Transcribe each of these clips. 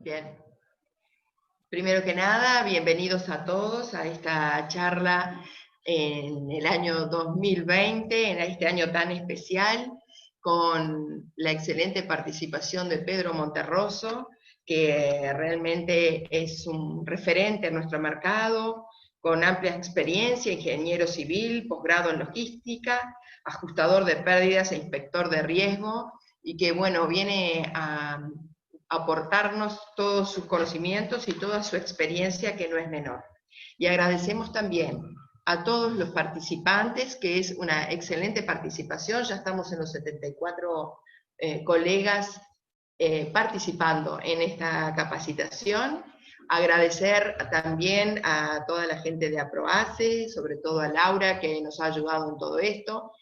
Bien. Primero que nada, bienvenidos a todos a esta charla en el año 2020, en este año tan especial, con la excelente participación de Pedro Monterroso, que realmente es un referente en nuestro mercado, con amplia experiencia, ingeniero civil, posgrado en logística, ajustador de pérdidas e inspector de riesgo, y que, bueno, viene a aportarnos todos sus conocimientos y toda su experiencia, que no es menor. Y agradecemos también a todos los participantes, que es una excelente participación. Ya estamos en los 74 colegas participando en esta capacitación. Agradecer también a toda la gente de APROACE, sobre todo a Laura, que nos ha ayudado en todo esto,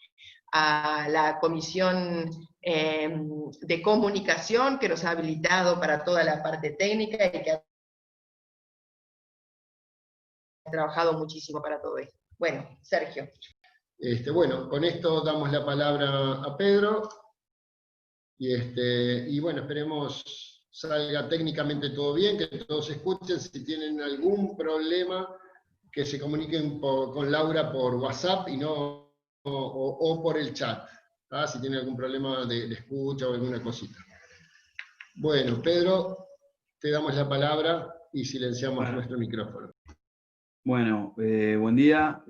a la Comisión de Comunicación, que nos ha habilitado para toda la parte técnica y que ha trabajado muchísimo para todo esto. Bueno, Sergio. Bueno, con esto damos la palabra a Pedro, y bueno, esperemos salga técnicamente todo bien, que todos escuchen. Si tienen algún problema, que se comuniquen con Laura por WhatsApp y no, o por el chat, ¿tá? Si tienen algún problema de escucha o alguna cosita. Bueno, Pedro, te damos la palabra y silenciamos nuestro micrófono. Bueno, buen día,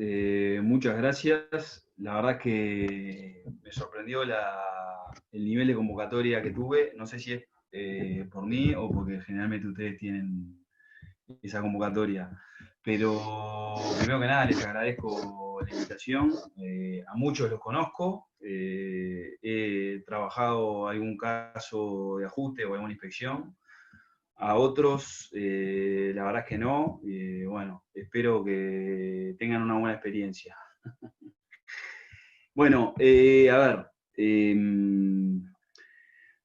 muchas gracias. La verdad es que me sorprendió el nivel de convocatoria que tuve. No sé si es por mí o porque generalmente ustedes tienen esa convocatoria. Pero primero que nada les agradezco la invitación. A muchos los conozco. He trabajado algún caso de ajuste o alguna inspección. A otros, la verdad es que no. Bueno, espero que tengan una buena experiencia. Bueno, a ver.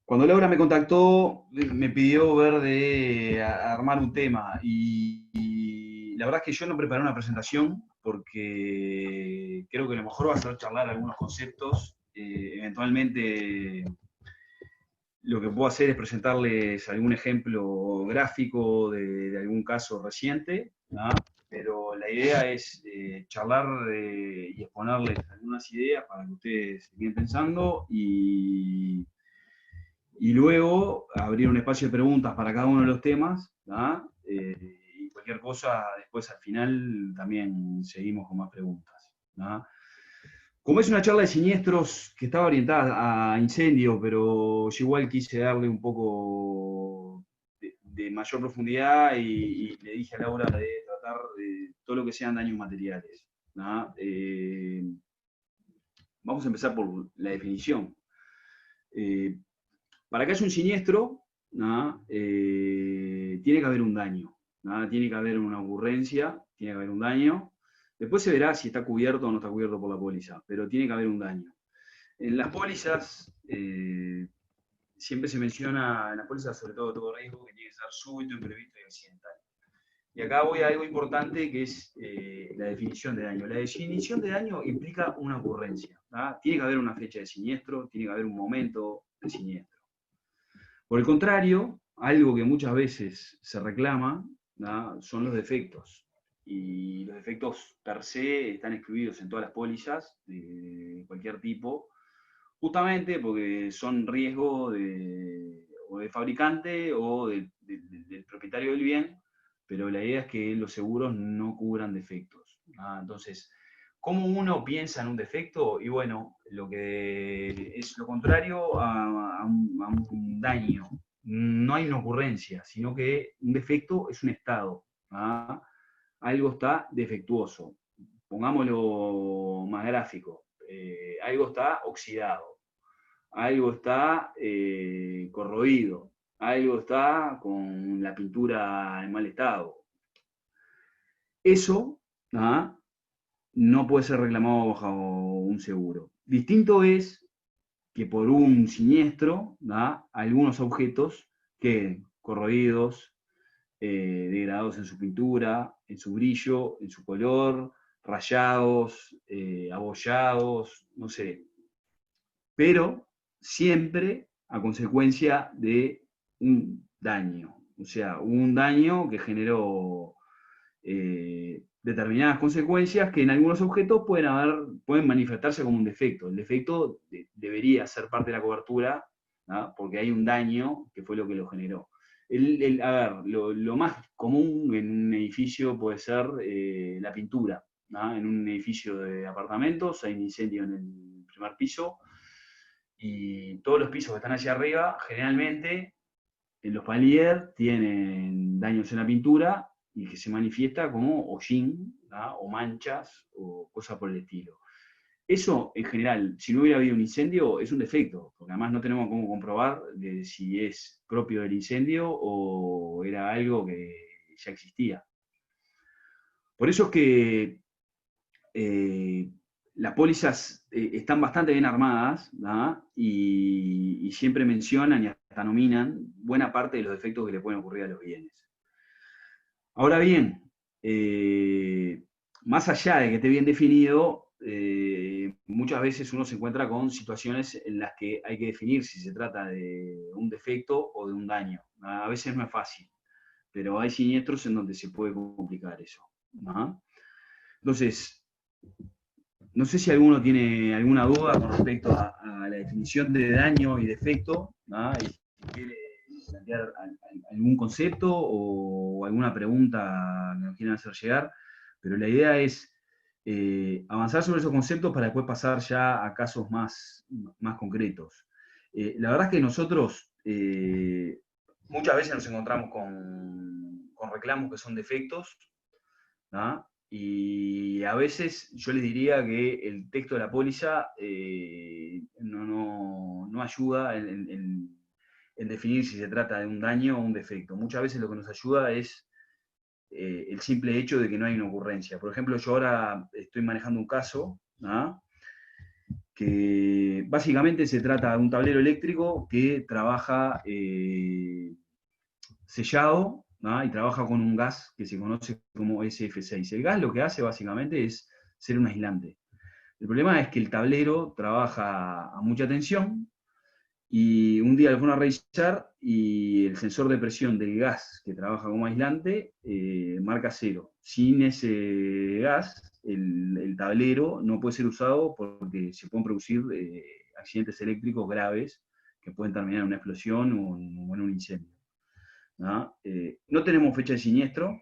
Cuando Laura me contactó, me pidió ver de armar un tema. Y la verdad es que yo no preparé una presentación porque creo que lo mejor va a ser charlar algunos conceptos. Eventualmente lo que puedo hacer es presentarles algún ejemplo gráfico de algún caso reciente, ¿no? Pero la idea es charlar y exponerles algunas ideas para que ustedes sigan pensando y luego abrir un espacio de preguntas para cada uno de los temas, ¿no? Y cualquier cosa, después al final también seguimos con más preguntas, ¿no? Como es una charla de siniestros que estaba orientada a incendio, pero yo igual quise darle un poco de mayor profundidad y le dije a Laura de tratar de todo lo que sean daños materiales, ¿no? Vamos a empezar por la definición. Para que haya un siniestro, ¿no? Tiene que haber un daño, ¿no? Tiene que haber una ocurrencia, tiene que haber un daño. Después se verá si está cubierto o no está cubierto por la póliza, pero tiene que haber un daño. En las pólizas, siempre se menciona, en las pólizas sobre todo riesgo, que tiene que ser súbito, imprevisto y accidental. Y acá voy a algo importante que es la definición de daño. La definición de daño implica una ocurrencia, ¿no? Tiene que haber una fecha de siniestro, tiene que haber un momento de siniestro. Por el contrario, algo que muchas veces se reclama, ¿no? Son los defectos. Y los defectos per se están excluidos en todas las pólizas de cualquier tipo, justamente porque son riesgo o del fabricante o del propietario del bien, pero la idea es que los seguros no cubran defectos, ¿no? Entonces, ¿cómo uno piensa en un defecto? Y bueno, lo que es lo contrario a un daño. No hay una ocurrencia, sino que un defecto es un estado, ¿no? Algo está defectuoso. Pongámoslo más gráfico. Algo está oxidado, algo está corroído, algo está con la pintura en mal estado. Eso, ¿no? No puede ser reclamado bajo un seguro. Distinto es que por un siniestro, ¿no? Algunos objetos queden corroídos, degradados en su pintura, en su brillo, en su color, rayados, abollados, no sé. Pero siempre a consecuencia de un daño O sea, hubo un daño que generó determinadas consecuencias que en algunos objetos pueden manifestarse como un defecto. El defecto debería ser parte de la cobertura, ¿no? Porque hay un daño que fue lo que lo generó. A ver, lo más común en un edificio puede ser la pintura, ¿no? En un edificio de apartamentos hay un incendio en el primer piso y todos los pisos que están hacia arriba, generalmente en los palier tienen daños en la pintura y que se manifiesta como hollín, ¿no? O manchas o cosas por el estilo. Eso, en general, si no hubiera habido un incendio, es un defecto, porque además no tenemos cómo comprobar de si es propio del incendio o era algo que ya existía. Por eso es que las pólizas están bastante bien armadas, ¿no? Y siempre mencionan y hasta nominan buena parte de los defectos que le pueden ocurrir a los bienes. Ahora bien, más allá de que esté bien definido, muchas veces uno se encuentra con situaciones en las que hay que definir si se trata de un defecto o de un daño. A veces no es fácil, pero hay siniestros en donde se puede complicar eso, ¿no? Entonces, no sé si alguno tiene alguna duda con respecto a la definición de daño y defecto, ¿no? Y si quiere plantear algún concepto o alguna pregunta que nos quieran hacer llegar, pero la idea es avanzar sobre esos conceptos para después pasar ya a casos más concretos. La verdad es que nosotros muchas veces nos encontramos con reclamos que son defectos, ¿no? Y a veces yo les diría que el texto de la póliza no ayuda en definir si se trata de un daño o un defecto. Muchas veces lo que nos ayuda es el simple hecho de que no hay una ocurrencia. Por ejemplo, yo ahora estoy manejando un caso, ¿no? Que básicamente se trata de un tablero eléctrico que trabaja sellado, ¿no? Y trabaja con un gas que se conoce como SF6. El gas lo que hace básicamente es ser un aislante. El problema es que el tablero trabaja a mucha tensión y un día lo fueron a revisar y el sensor de presión del gas que trabaja como aislante marca 0. Sin ese gas, el tablero no puede ser usado porque se pueden producir accidentes eléctricos graves que pueden terminar en una explosión o en un incendio, ¿no? No tenemos fecha de siniestro,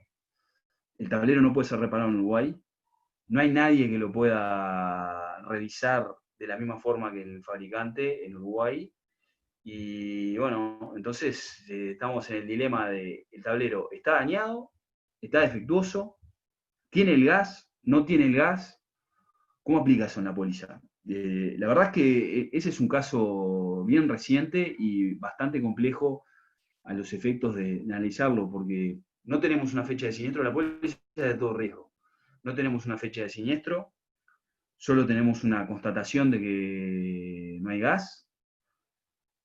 el tablero no puede ser reparado en Uruguay, no hay nadie que lo pueda revisar de la misma forma que el fabricante en Uruguay, y bueno, entonces estamos en el dilema de el tablero está dañado, está defectuoso, tiene el gas, no tiene el gas, ¿cómo aplica eso en la póliza? La verdad es que ese es un caso bien reciente y bastante complejo a los efectos de analizarlo, porque no tenemos una fecha de siniestro, la póliza es de todo riesgo. No tenemos una fecha de siniestro, solo tenemos una constatación de que no hay gas,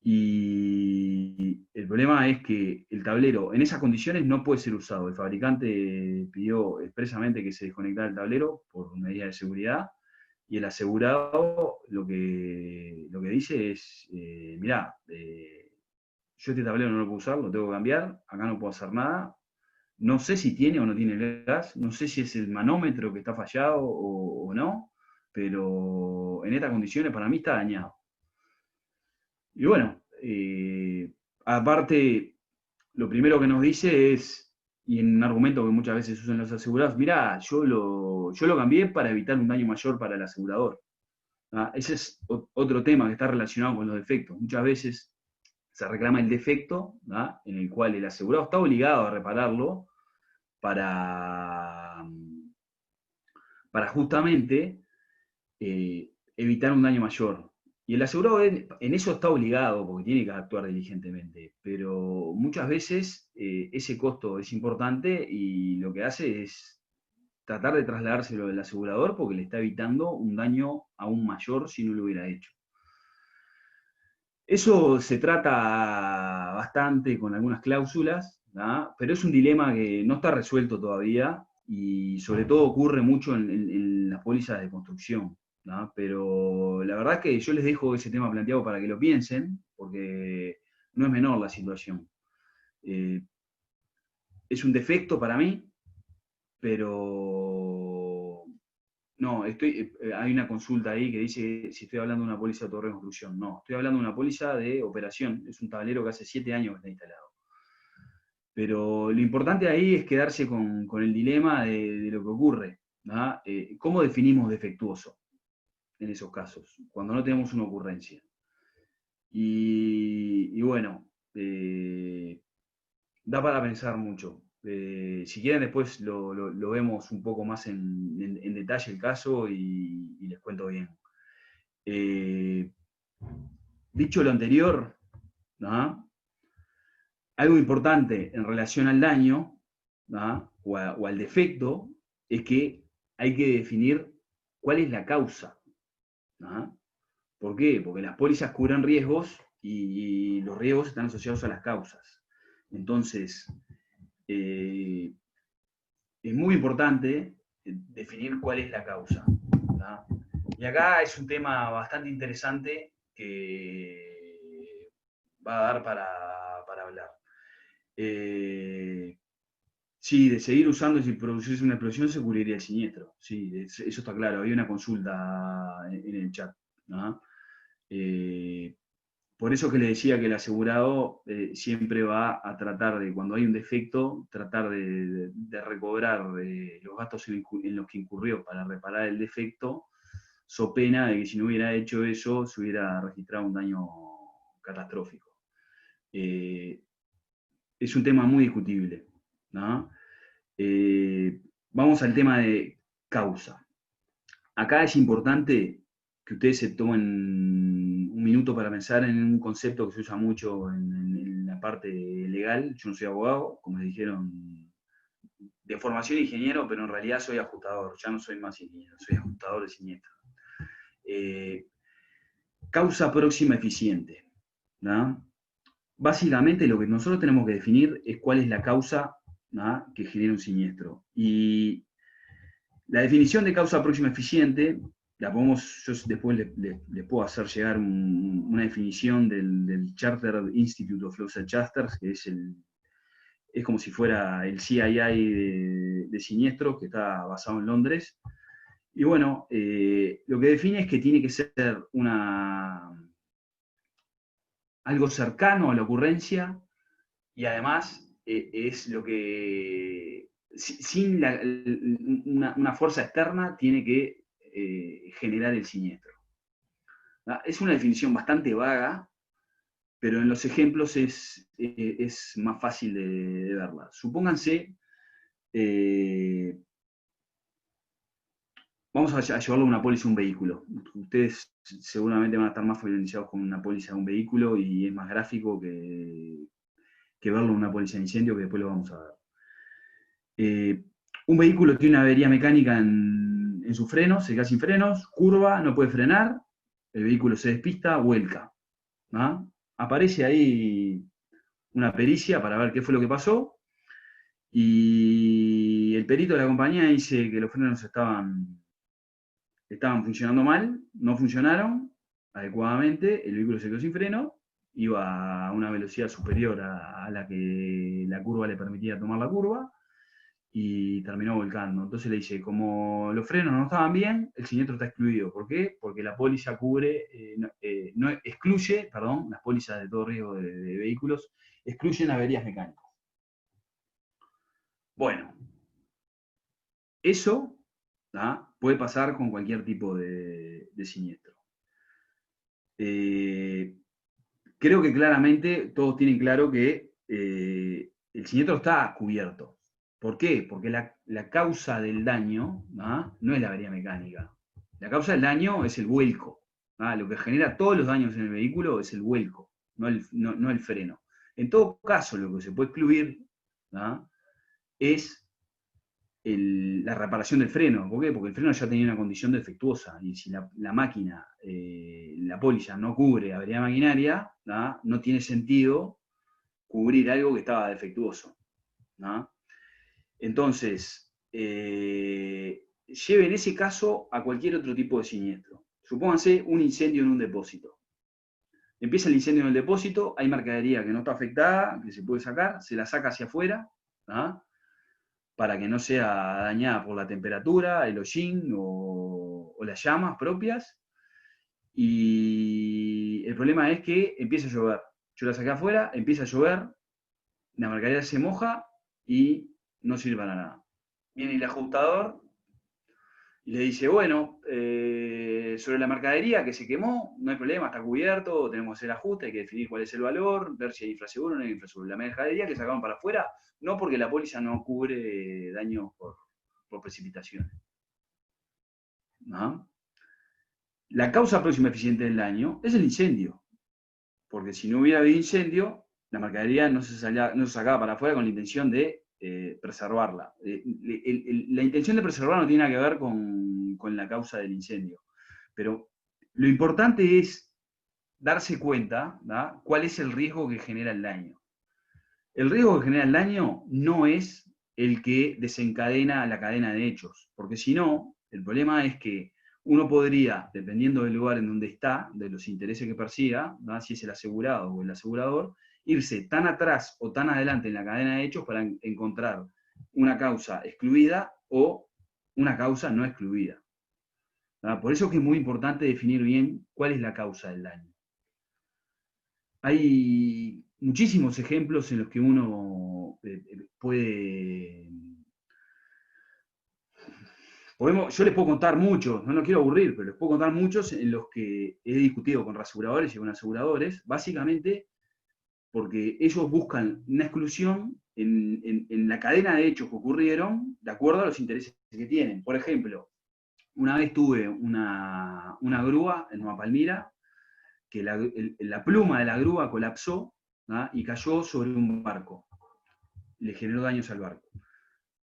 y el problema es que el tablero en esas condiciones no puede ser usado. El fabricante pidió expresamente que se desconectara el tablero por medidas de seguridad, y el asegurado lo que dice es, mirá, yo este tablero no lo puedo usar, lo tengo que cambiar, acá no puedo hacer nada, no sé si tiene o no tiene el gas, no sé si es el manómetro que está fallado o no, pero en estas condiciones para mí está dañado. Y bueno, aparte, lo primero que nos dice es, y en un argumento que muchas veces usan los asegurados, mirá, yo lo cambié para evitar un daño mayor para el asegurador. ¿Ah? Ese es otro tema que está relacionado con los defectos. Muchas veces se reclama el defecto, ¿ah? En el cual el asegurado está obligado a repararlo para justamente evitar un daño mayor. Y el asegurado en eso está obligado porque tiene que actuar diligentemente, pero muchas veces ese costo es importante y lo que hace es tratar de trasladárselo del asegurador porque le está evitando un daño aún mayor si no lo hubiera hecho. Eso se trata bastante con algunas cláusulas, ¿no? Pero es un dilema que no está resuelto todavía y sobre todo ocurre mucho en las pólizas de construcción, ¿no? Pero la verdad es que yo les dejo ese tema planteado para que lo piensen, porque no es menor la situación. es un defecto para mí, pero no, hay una consulta ahí que dice si estoy hablando de una póliza de autorreconstrucción. No, estoy hablando de una póliza de operación. Es un tablero que hace 7 años que está instalado. Pero lo importante ahí es quedarse con el dilema de lo que ocurre, ¿no? ¿Cómo definimos defectuoso en esos casos, cuando no tenemos una ocurrencia? Y bueno, da para pensar mucho. Si quieren después lo vemos un poco más en detalle el caso y les cuento bien. Dicho lo anterior, ¿no? Algo importante en relación al daño, ¿no? o al defecto es que hay que definir cuál es la causa, ¿no? ¿Por qué? Porque las pólizas cubren riesgos y los riesgos están asociados a las causas. Entonces, es muy importante definir cuál es la causa, ¿no? Y acá es un tema bastante interesante que va a dar para hablar. Sí, de seguir usando, si produciese una explosión, se cubriría el siniestro. Sí, eso está claro. Había una consulta en el chat, ¿no? Por eso que le decía que el asegurado siempre va a tratar de, cuando hay un defecto, tratar de recobrar los gastos en los que incurrió para reparar el defecto, so pena de que si no hubiera hecho eso, se hubiera registrado un daño catastrófico. Es un tema muy discutible, ¿no? Vamos al tema de causa. Acá es importante que ustedes se tomen un minuto para pensar en un concepto que se usa mucho en la parte legal. Yo no soy abogado, como les dijeron, de formación ingeniero, pero en realidad soy ajustador. Ya no soy más ingeniero, soy ajustador de siniestro. Causa próxima eficiente, ¿no? Básicamente lo que nosotros tenemos que definir es cuál es la causa, ¿no?, que genera un siniestro. Y la definición de causa próxima eficiente, la podemos, yo después les puedo hacer llegar una definición del Chartered Institute of Loss Adjusters, que es como si fuera el CII de siniestros, que está basado en Londres. Y bueno, lo que define es que tiene que ser algo cercano a la ocurrencia, y además es lo que, sin una fuerza externa, tiene que generar el siniestro. Es una definición bastante vaga, pero en los ejemplos es más fácil de verla. Supónganse, vamos a llevarlo a una póliza de un vehículo. Ustedes seguramente van a estar más familiarizados con una póliza de un vehículo y es más gráfico que verlo en una póliza de incendio, que después lo vamos a ver. Un vehículo tiene una avería mecánica en sus frenos, se queda sin frenos, curva, no puede frenar, el vehículo se despista, vuelca, ¿no? Aparece ahí una pericia para ver qué fue lo que pasó, y el perito de la compañía dice que los frenos estaban funcionando mal, no funcionaron adecuadamente, el vehículo se quedó sin freno, iba a una velocidad superior a la que la curva le permitía tomar la curva, y terminó volcando. Entonces le dice, como los frenos no estaban bien, el siniestro está excluido. ¿Por qué? Porque la póliza excluye, las pólizas de todo riesgo de vehículos, excluyen averías mecánicas. Bueno, eso puede pasar con cualquier tipo de siniestro. Creo que claramente todos tienen claro que el siniestro está cubierto. ¿Por qué? Porque la causa del daño no es la avería mecánica. La causa del daño es el vuelco. Lo que genera todos los daños en el vehículo es el vuelco, no el freno. En todo caso, lo que se puede excluir es la reparación del freno. ¿Por qué? Porque el freno ya tenía una condición defectuosa, y si la máquina, la póliza no cubre avería maquinaria, no tiene sentido cubrir algo que estaba defectuoso. Entonces, lleven ese caso a cualquier otro tipo de siniestro. Supónganse un incendio en un depósito. Empieza el incendio en el depósito, hay mercadería que no está afectada, que se puede sacar, se la saca hacia afuera, ¿ah? Para que no sea dañada por la temperatura, el hollín o las llamas propias. Y el problema es que empieza a llover. Yo la saqué afuera, empieza a llover, la mercadería se moja y no sirve para nada. Viene el ajustador y le dice, bueno, sobre la mercadería que se quemó, no hay problema, está cubierto, tenemos que hacer ajuste, hay que definir cuál es el valor, ver si hay infraseguro o no hay infraseguro. La mercadería que sacaron para afuera, no, porque la póliza no cubre daños por precipitaciones. ¿No? La causa próxima eficiente del daño es el incendio, porque si no hubiera habido incendio, la mercadería no se sacaba para afuera con la intención de preservarla. La intención de preservar no tiene nada que ver con la causa del incendio, pero lo importante es darse cuenta, ¿da?, cuál es el riesgo que genera el daño. El riesgo que genera el daño no es el que desencadena la cadena de hechos, porque si no, el problema es que uno podría, dependiendo del lugar en donde está, de los intereses que persiga, ¿no?, si es el asegurado o el asegurador, irse tan atrás o tan adelante en la cadena de hechos para encontrar una causa excluida o una causa no excluida. ¿No? Por eso es que es muy importante definir bien cuál es la causa del daño. Hay muchísimos ejemplos en los que uno puede... Yo les puedo contar muchos, no los quiero aburrir, pero les puedo contar muchos en los que he discutido con reaseguradores y con aseguradores, básicamente porque ellos buscan una exclusión en la cadena de hechos que ocurrieron de acuerdo a los intereses que tienen. Por ejemplo, una vez tuve una grúa en Nueva Palmira, que la pluma de la grúa colapsó, ¿no?, y cayó sobre un barco. Le generó daños al barco.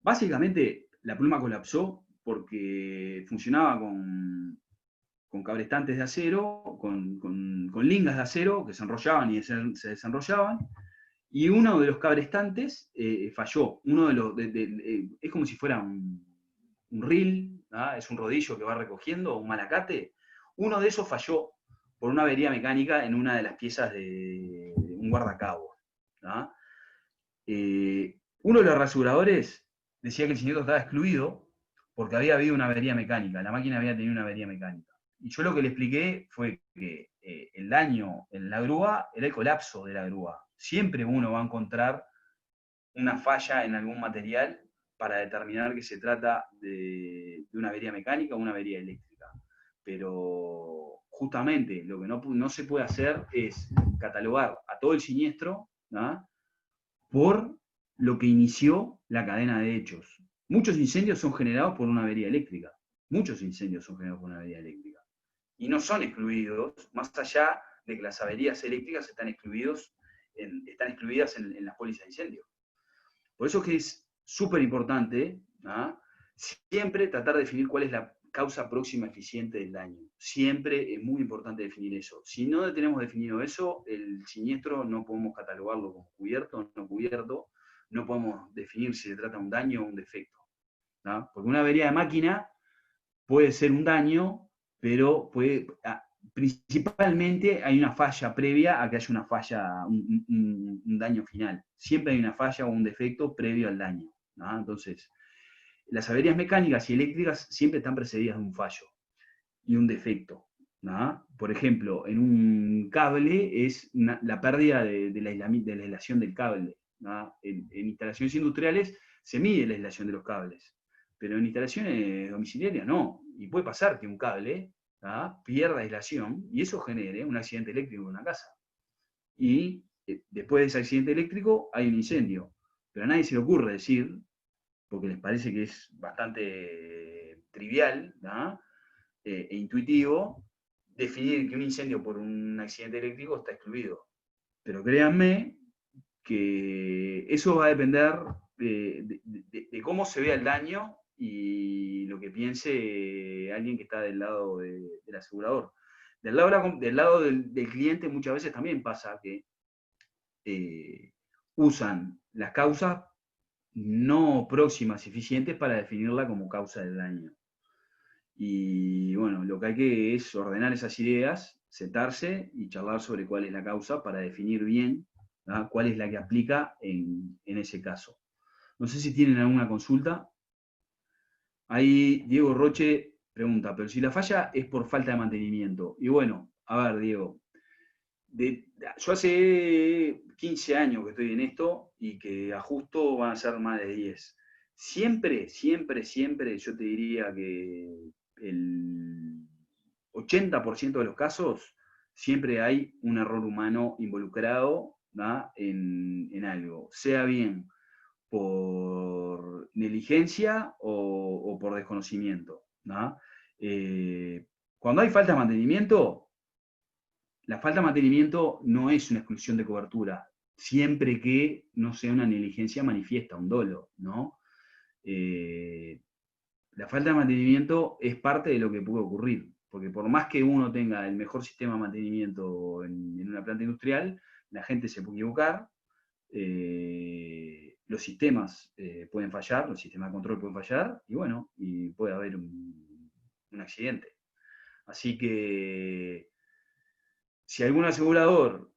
Básicamente, la pluma colapsó porque funcionaba con cabrestantes de acero, con lingas de acero que se enrollaban y se desenrollaban, y uno de los cabrestantes falló. Uno de los, es como si fuera un reel, ¿no?, es un rodillo que va recogiendo, un malacate. Uno de esos falló por una avería mecánica en una de las piezas de un guardacabo, ¿no? Uno de los reaseguradores decía que el siniestro estaba excluido porque había habido una avería mecánica, la máquina había tenido una avería mecánica. Y yo lo que le expliqué fue que el daño en la grúa era el colapso de la grúa. Siempre uno va a encontrar una falla en algún material para determinar que se trata de una avería mecánica o una avería eléctrica. Pero justamente lo que no se puede hacer es catalogar a todo el siniestro, ¿no?, por lo que inició la cadena de hechos. Muchos incendios son generados por una avería eléctrica. Muchos incendios son generados por una avería eléctrica. Y no son excluidos, más allá de que las averías eléctricas están excluidas en las pólizas de incendio. Por eso es que es súper importante, ¿no?, siempre tratar de definir cuál es la causa próxima eficiente del daño. Siempre es muy importante definir eso. Si no tenemos definido eso, el siniestro no podemos catalogarlo como cubierto o no cubierto, no podemos definir si se trata de un daño o un defecto, ¿no? Porque una avería de máquina puede ser un daño, pero principalmente hay una falla previa a que haya una falla, un daño final. Siempre hay una falla o un defecto previo al daño, ¿no? Entonces, las averías mecánicas y eléctricas siempre están precedidas de un fallo y un defecto, ¿no? Por ejemplo, en un cable es la pérdida de la aislación del cable, ¿no? En instalaciones industriales se mide la aislación de los cables, pero en instalaciones domiciliarias no. Y puede pasar que un cable, ¿no?, pierda aislación y eso genere un accidente eléctrico en una casa. Y después de ese accidente eléctrico hay un incendio. Pero a nadie se le ocurre decir, porque les parece que es bastante trivial, ¿no?, e intuitivo, definir que un incendio por un accidente eléctrico está excluido. Pero créanme que eso va a depender de cómo se vea el daño y lo que piense alguien que está del lado del asegurador. Del lado del cliente muchas veces también pasa que usan las causas no próximas eficientes para definirla como causa del daño. Y bueno, lo que hay que es ordenar esas ideas, sentarse y charlar sobre cuál es la causa para definir bien, ¿no?, cuál es la que aplica en ese caso. No sé si tienen alguna consulta. Ahí Diego Roche pregunta, pero si la falla es por falta de mantenimiento. Y bueno, a ver, Diego, yo hace 15 años que estoy en esto y que ajusto van a ser más de 10. Siempre, siempre, siempre yo te diría que el 80% de los casos siempre hay un error humano involucrado, ¿da? En algo, sea bien por negligencia o por desconocimiento, ¿da? Cuando hay falta de mantenimiento, la falta de mantenimiento no es una exclusión de cobertura, siempre que no sea una negligencia manifiesta, un dolo, ¿no? La falta de mantenimiento es parte de lo que puede ocurrir, porque por más que uno tenga el mejor sistema de mantenimiento en una planta industrial, la gente se puede equivocar, los sistemas pueden fallar, los sistemas de control pueden fallar, y bueno, y puede haber un accidente. Así que si algún asegurador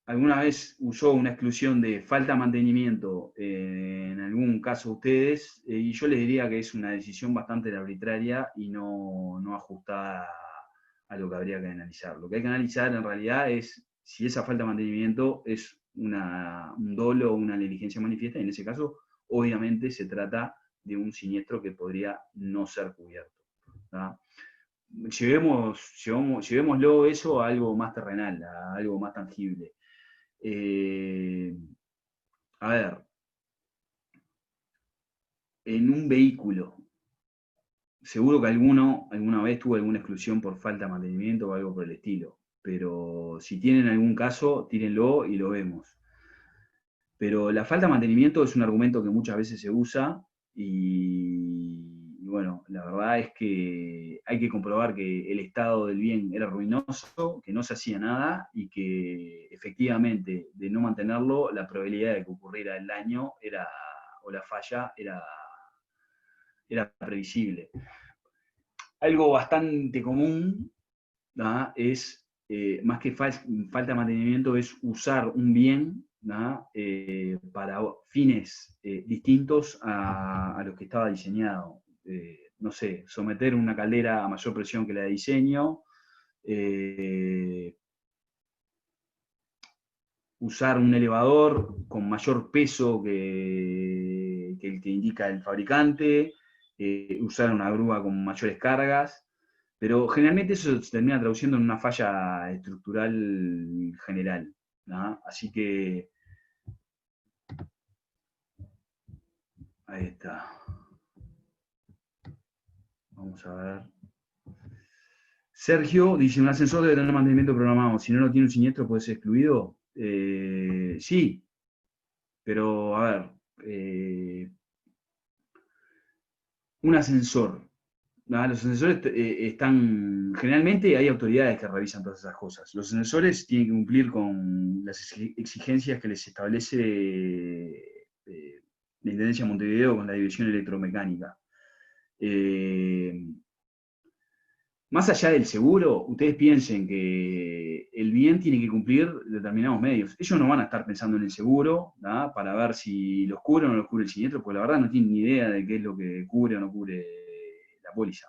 alguna vez usó una exclusión de falta de mantenimiento en algún caso ustedes, y yo les diría que es una decisión bastante arbitraria y no ajustada a lo que habría que analizar. Lo que hay que analizar en realidad es si esa falta de mantenimiento es un dolo o una negligencia manifiesta, y en ese caso obviamente se trata de un siniestro que podría no ser cubierto, ¿tá? Llevémoslo eso a algo más terrenal, a algo más tangible. A ver, en un vehículo, seguro que alguna vez tuvo alguna exclusión por falta de mantenimiento o algo por el estilo, pero si tienen algún caso, tírenlo y lo vemos. Pero la falta de mantenimiento es un argumento que muchas veces se usa y bueno, la verdad es que hay que comprobar que el estado del bien era ruinoso, que no se hacía nada y que efectivamente de no mantenerlo, la probabilidad de que ocurriera el daño o la falla era previsible. Algo bastante común, ¿no? Es, más que falta de mantenimiento, es usar un bien, ¿no? Para fines distintos a los que estaba diseñado. No sé, someter una caldera a mayor presión que la de diseño, usar un elevador con mayor peso que el que indica el fabricante, usar una grúa con mayores cargas, pero generalmente eso se termina traduciendo en una falla estructural general, ¿no? Así que ahí está. Vamos a ver. Sergio dice, un ascensor debe tener mantenimiento programado. Si no tiene un siniestro, ¿puede ser excluido? Sí, pero a ver, un ascensor. Los ascensores generalmente hay autoridades que revisan todas esas cosas. Los ascensores tienen que cumplir con las exigencias que les establece la Intendencia de Montevideo con la División Electromecánica. Más allá del seguro, ustedes piensen que el bien tiene que cumplir determinados medios. Ellos no van a estar pensando en el seguro, ¿no? Para ver si los cubre o no los cubre el siniestro, porque la verdad no tienen ni idea de qué es lo que cubre o no cubre la póliza.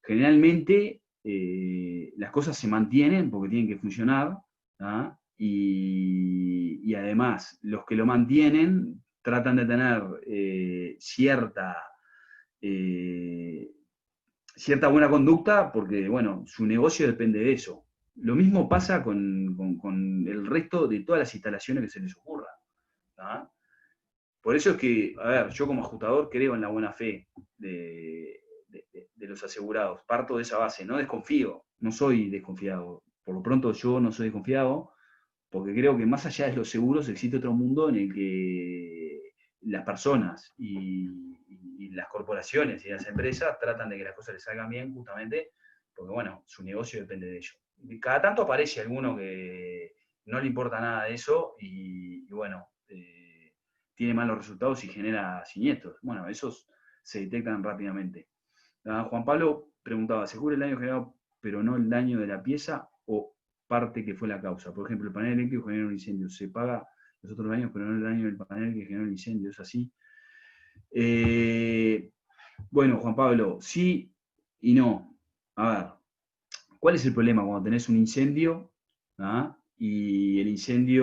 Generalmente las cosas se mantienen porque tienen que funcionar, ¿no? Y además los que lo mantienen tratan de tener cierta buena conducta porque, bueno, su negocio depende de eso. Lo mismo pasa con el resto de todas las instalaciones que se les ocurra, ¿tá? Por eso es que, a ver, yo como ajustador creo en la buena fe de los asegurados. Parto de esa base, no desconfío, no soy desconfiado. Por lo pronto yo no soy desconfiado porque creo que más allá de los seguros existe otro mundo en el que las personas y las corporaciones y las empresas tratan de que las cosas les salgan bien justamente porque, bueno, su negocio depende de ello. Cada tanto aparece alguno que no le importa nada de eso y bueno, tiene malos resultados y genera siniestros. Bueno, esos se detectan rápidamente. Juan Pablo preguntaba, ¿se cubre el daño generado pero no el daño de la pieza o parte que fue la causa? Por ejemplo, el panel eléctrico genera un incendio, ¿se paga los otros daños, pero no el daño del panel que generó el incendio, es así. Bueno, Juan Pablo, sí y no. A ver, ¿cuál es el problema cuando tenés un incendio y el incendio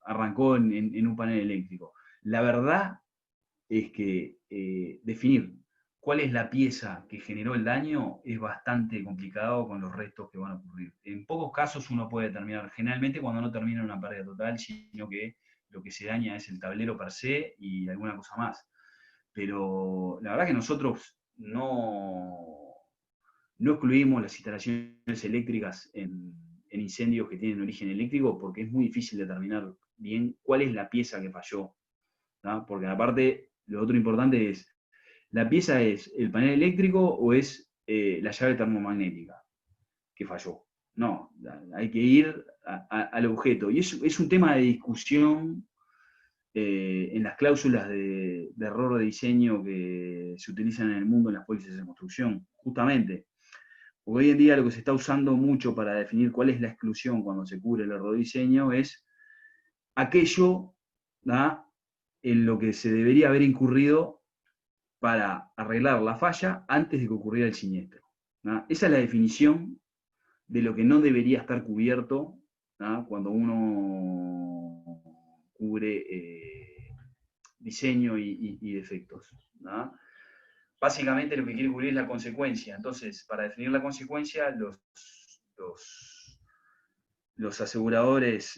arrancó en un panel eléctrico? La verdad es que definir cuál es la pieza que generó el daño es bastante complicado con los restos que van a ocurrir. En pocos casos uno puede determinar, generalmente cuando no termina en una pérdida total, sino que lo que se daña es el tablero per se y alguna cosa más. Pero la verdad que nosotros no excluimos las instalaciones eléctricas en incendios que tienen origen eléctrico porque es muy difícil determinar bien cuál es la pieza que falló, ¿no? Porque aparte, lo otro importante es, ¿la pieza es el panel eléctrico o es la llave termomagnética que falló? No, hay que ir al objeto. Y es un tema de discusión en las cláusulas de error de diseño que se utilizan en el mundo en las pólizas de construcción, justamente. Porque hoy en día lo que se está usando mucho para definir cuál es la exclusión cuando se cubre el error de diseño es aquello, ¿no?, en lo que se debería haber incurrido para arreglar la falla antes de que ocurriera el siniestro, ¿no? Esa es la definición de lo que no debería estar cubierto, ¿no?, cuando uno cubre diseño y defectos, ¿no? Básicamente lo que quiere cubrir es la consecuencia. Entonces, para definir la consecuencia, los aseguradores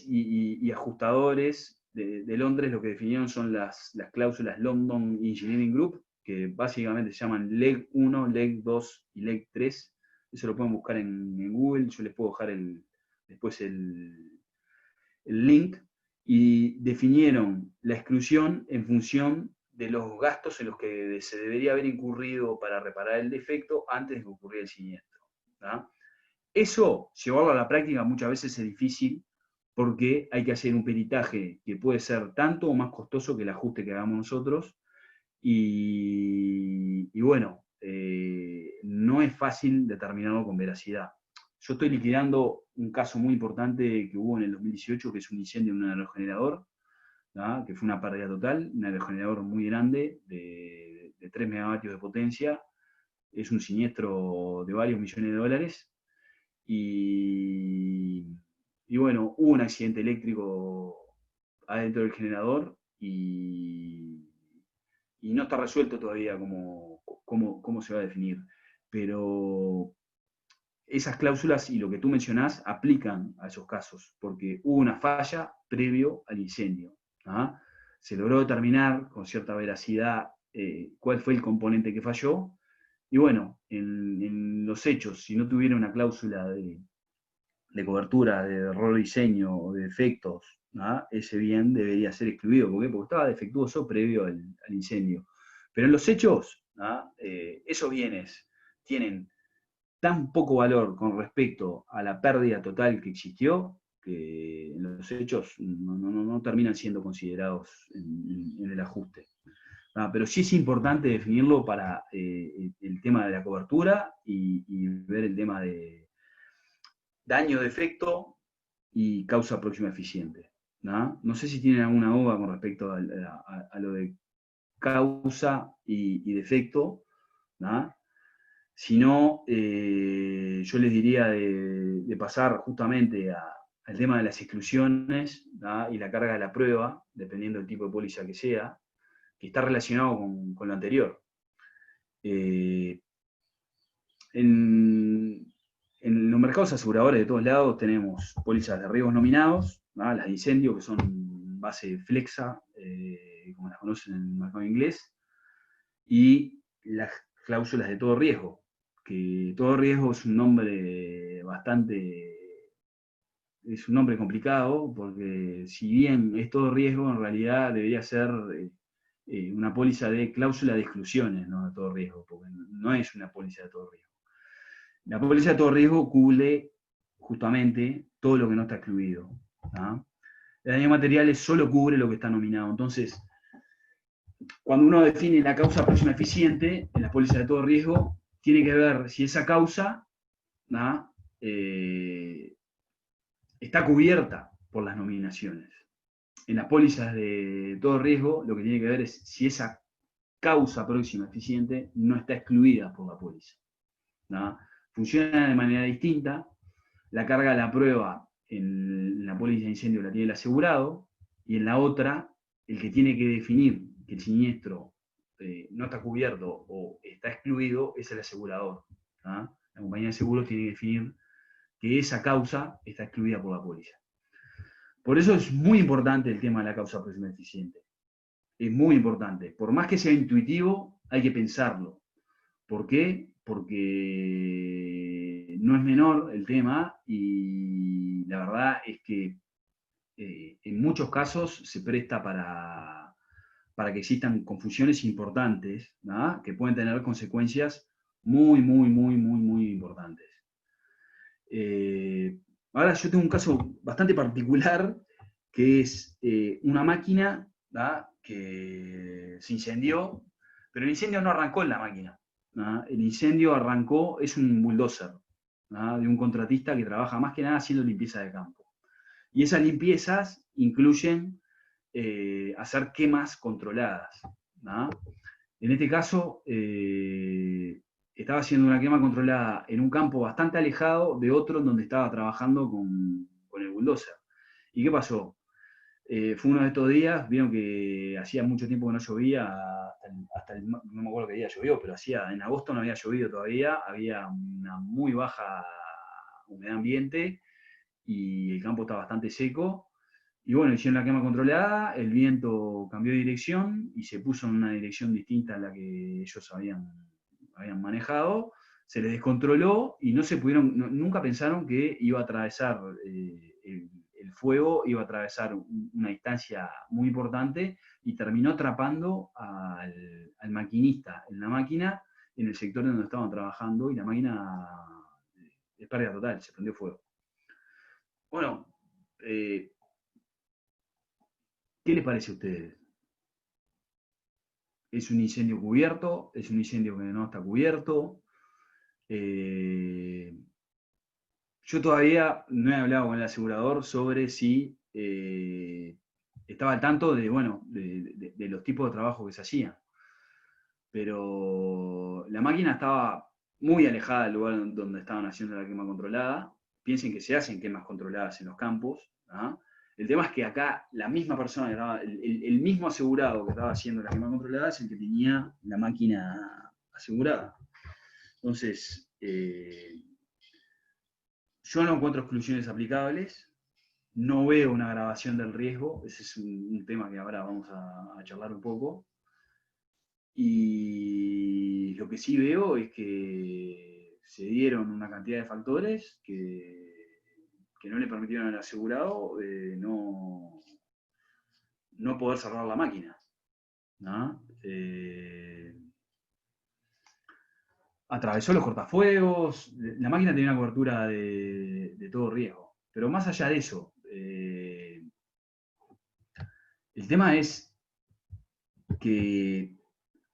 y ajustadores de Londres lo que definieron son las cláusulas London Engineering Group, que básicamente se llaman Leg 1, Leg 2 y Leg 3. Eso lo pueden buscar en Google, yo les puedo dejar después el link, y definieron la exclusión en función de los gastos en los que se debería haber incurrido para reparar el defecto antes de que ocurriera el siniestro, ¿no? Eso, llevarlo a la práctica muchas veces es difícil porque hay que hacer un peritaje que puede ser tanto o más costoso que el ajuste que hagamos nosotros y bueno, no es fácil determinarlo con veracidad. Yo estoy liquidando un caso muy importante que hubo en el 2018, que es un incendio en un aerogenerador, ¿no?, que fue una pérdida total, un aerogenerador muy grande de 3 megavatios de potencia, es un siniestro de varios millones de dólares, y bueno, hubo un accidente eléctrico adentro del generador y no está resuelto todavía cómo se va a definir. Pero esas cláusulas y lo que tú mencionás aplican a esos casos, porque hubo una falla previo al incendio, ¿no? Se logró determinar con cierta veracidad cuál fue el componente que falló, y bueno, en los hechos, si no tuviera una cláusula de cobertura, de error de diseño o de defectos, ¿no?, ese bien debería ser excluido. ¿Por qué? Porque estaba defectuoso previo al incendio. Pero en los hechos, ¿no?, esos bienes tienen tan poco valor con respecto a la pérdida total que existió, que en los hechos no terminan siendo considerados en el ajuste. Pero sí es importante definirlo para el tema de la cobertura y ver el tema de daño, defecto y causa próxima eficiente, ¿no? No sé si tienen alguna duda con respecto a lo de causa y defecto, ¿no? Si no, yo les diría de pasar justamente al tema de las exclusiones, ¿no?, y la carga de la prueba, dependiendo del tipo de póliza que sea, que está relacionado con lo anterior. En los mercados aseguradores de todos lados tenemos pólizas de riesgos nominados, ¿no?, las de incendio, que son base flexa, como las conocen en el mercado inglés, y las cláusulas de todo riesgo, que todo riesgo es un nombre es un nombre complicado, porque si bien es todo riesgo, en realidad debería ser una póliza de cláusula de exclusiones, no de todo riesgo, porque no es una póliza de todo riesgo. La póliza de todo riesgo cubre justamente todo lo que no está excluido, ¿no? El daño material solo cubre lo que está nominado. Entonces, cuando uno define la causa próxima eficiente en la póliza de todo riesgo, tiene que ver si esa causa, ¿no?, está cubierta por las nominaciones. En las pólizas de todo riesgo, lo que tiene que ver es si esa causa próxima eficiente no está excluida por la póliza, ¿no? Funciona de manera distinta. La carga de la prueba en la póliza de incendio la tiene el asegurado, y en la otra, el que tiene que definir que el siniestro no está cubierto o está excluido es el asegurador, ¿no? La compañía de seguros tiene que definir que esa causa está excluida por la póliza. Por eso es muy importante el tema de la causa próxima eficiente. Es muy importante. Por más que sea intuitivo, hay que pensarlo. ¿Por qué? Porque no es menor el tema, y la verdad es que en muchos casos se presta para que existan confusiones importantes, ¿no? Que pueden tener consecuencias muy, muy, muy, muy, muy importantes. Ahora yo tengo un caso bastante particular, que es una máquina, ¿no? Que se incendió, pero el incendio no arrancó en la máquina, ¿no? El incendio arrancó, es un bulldozer, ¿no? De un contratista que trabaja más que nada haciendo limpieza de campo. Y esas limpiezas incluyen hacer quemas controladas, ¿no? En este caso, estaba haciendo una quema controlada en un campo bastante alejado de otro en donde estaba trabajando con el bulldozer. ¿Y qué pasó? Fue uno de estos días, vieron que hacía mucho tiempo que no llovía, no me acuerdo qué día llovió, pero en agosto no había llovido todavía, había una muy baja humedad ambiente y el campo está bastante seco. Y bueno, hicieron la quema controlada, el viento cambió de dirección y se puso en una dirección distinta a la que ellos habían manejado, se les descontroló y nunca pensaron que iba a atravesar el fuego, iba a atravesar una distancia muy importante, y terminó atrapando al maquinista en la máquina, en el sector donde estaban trabajando, y la máquina de pérdida total, se prendió fuego. Bueno, ¿qué les parece a ustedes? ¿Es un incendio cubierto? ¿Es un incendio que no está cubierto? Yo todavía no he hablado con el asegurador sobre si estaba al tanto de, bueno, de los tipos de trabajo que se hacían. Pero la máquina estaba muy alejada del lugar donde estaban haciendo la quema controlada. Piensen que se hacen quemas controladas en los campos, ¿no? El tema es que acá la misma persona, que estaba, el mismo asegurado que estaba haciendo la quema controlada, es el que tenía la máquina asegurada. Entonces, yo no encuentro exclusiones aplicables, no veo una agravación del riesgo, ese es un tema que ahora vamos a charlar un poco. Y lo que sí veo es que se dieron una cantidad de factores que no le permitieron al asegurado no poder cerrar la máquina, ¿no? Atravesó los cortafuegos, la máquina tenía una cobertura de todo riesgo. Pero más allá de eso, el tema es que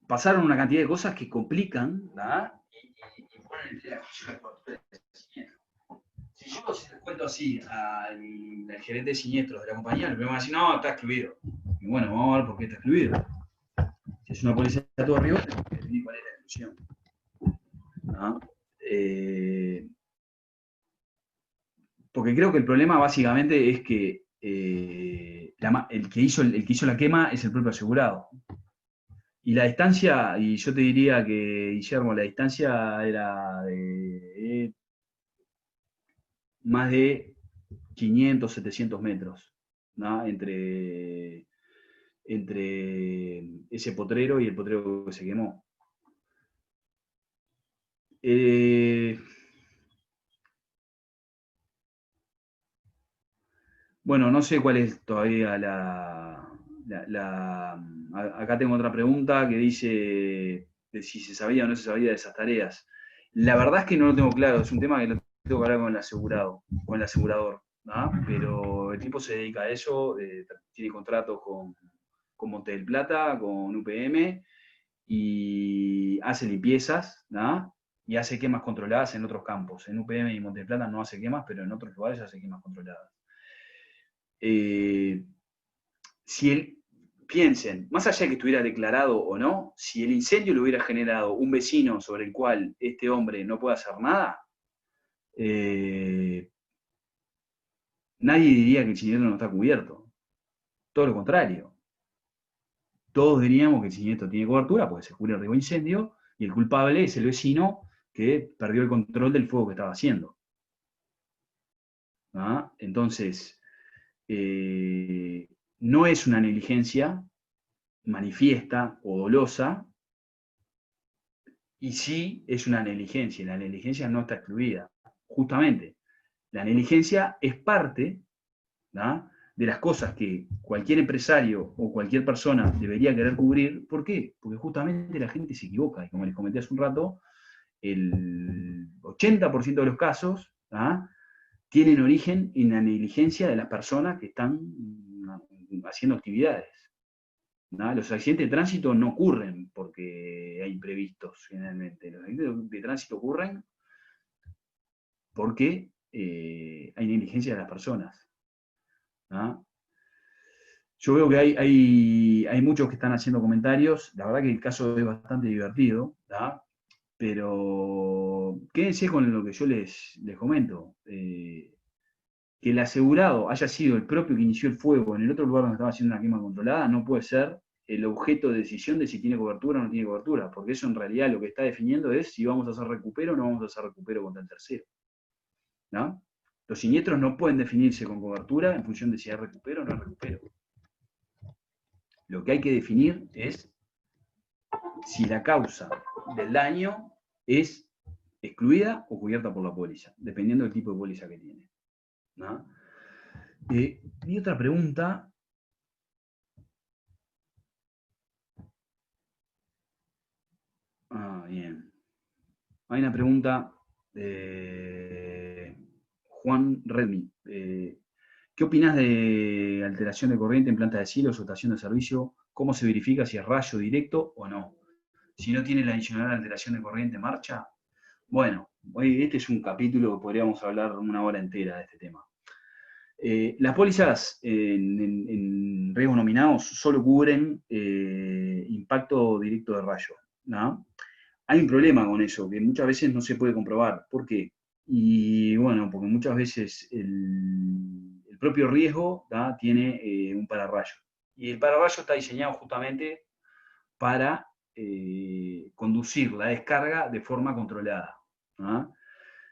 pasaron una cantidad de cosas que complican, ¿verdad? Y ponen en tela de cobertura de siniestro. Si yo les cuento así al gerente de siniestros de la compañía, le van a decir, no, está excluido. Y bueno, vamos a ver por qué está excluido. Si es una póliza de todo riesgo, tenemos que definir cuál es la exclusión, ¿no? Porque creo que el problema básicamente es que el que hizo la quema es el propio asegurado. Y la distancia, y yo te diría que, Guillermo, la distancia era de más de 500, 700 metros, ¿no? Entre ese potrero y el potrero que se quemó. Bueno, no sé cuál es todavía acá tengo otra pregunta que dice de si se sabía o no se sabía de esas tareas. La verdad es que no lo tengo claro, es un tema que lo tengo que hablar con el asegurador, ¿no? Pero el tipo se dedica a eso, tiene contratos con Monte del Plata, con UPM, y hace limpiezas, ¿no? y hace quemas controladas en otros campos. En UPM y Monte del Plata no hace quemas, pero en otros lugares hace quemas controladas. Piensen, más allá de que estuviera declarado o no, si el incendio lo hubiera generado un vecino sobre el cual este hombre no puede hacer nada, nadie diría que el siniestro no está cubierto. Todo lo contrario. Todos diríamos que el siniestro tiene cobertura porque se cubre el riesgo de incendio y el culpable es el vecino que perdió el control del fuego que estaba haciendo. ¿Ah? Entonces, no es una negligencia manifiesta o dolosa, y sí es una negligencia, y la negligencia no está excluida. Justamente, la negligencia es parte, ¿no?, de las cosas que cualquier empresario o cualquier persona debería querer cubrir. ¿Por qué? Porque justamente la gente se equivoca, y como les comenté hace un rato, el 80% de los casos, ¿no?, tienen origen en la negligencia de las personas que están haciendo actividades. ¿No? Los accidentes de tránsito no ocurren porque hay imprevistos, generalmente. Los accidentes de tránsito ocurren porque hay negligencia de las personas. ¿No? Yo veo que hay muchos que están haciendo comentarios. La verdad que el caso es bastante divertido, ¿no? Pero quédense con lo que yo les comento. Que el asegurado haya sido el propio que inició el fuego en el otro lugar donde estaba haciendo una quema controlada no puede ser el objeto de decisión de si tiene cobertura o no tiene cobertura, porque eso en realidad lo que está definiendo es si vamos a hacer recupero o no vamos a hacer recupero contra el tercero. ¿No? Los siniestros no pueden definirse con cobertura en función de si hay recupero o no hay recupero. Lo que hay que definir es si la causa del daño es excluida o cubierta por la póliza, dependiendo del tipo de póliza que tiene. ¿No? Y otra pregunta. Bien. Hay una pregunta de Juan Redmi. ¿Qué opinas de alteración de corriente en planta de silos o estación de servicio? ¿Cómo se verifica si es rayo directo o no? Si no tiene la adicional alteración de corriente, ¿marcha? Bueno, hoy este es un capítulo que podríamos hablar una hora entera de este tema. Las pólizas en riesgos nominados solo cubren impacto directo de rayo, ¿no? Hay un problema con eso, que muchas veces no se puede comprobar. ¿Por qué? Y bueno, porque muchas veces el propio riesgo, ¿tá?, tiene un pararrayo. Y el pararrayo está diseñado justamente para conducir la descarga de forma controlada, ¿no?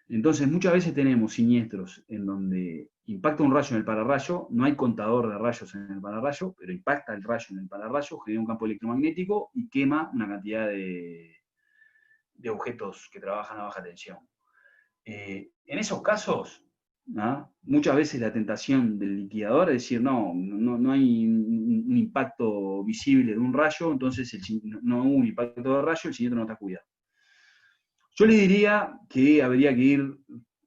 Entonces, muchas veces tenemos siniestros en donde impacta un rayo en el pararrayo, no hay contador de rayos en el pararrayo, pero impacta el rayo en el pararrayo, genera un campo electromagnético y quema una cantidad de objetos que trabajan a baja tensión. En esos casos, ¿no?, muchas veces la tentación del liquidador es decir, no hay un impacto visible de un rayo, entonces no hubo un impacto de rayo, el siniestro no está cubierto. Yo le diría que habría que ir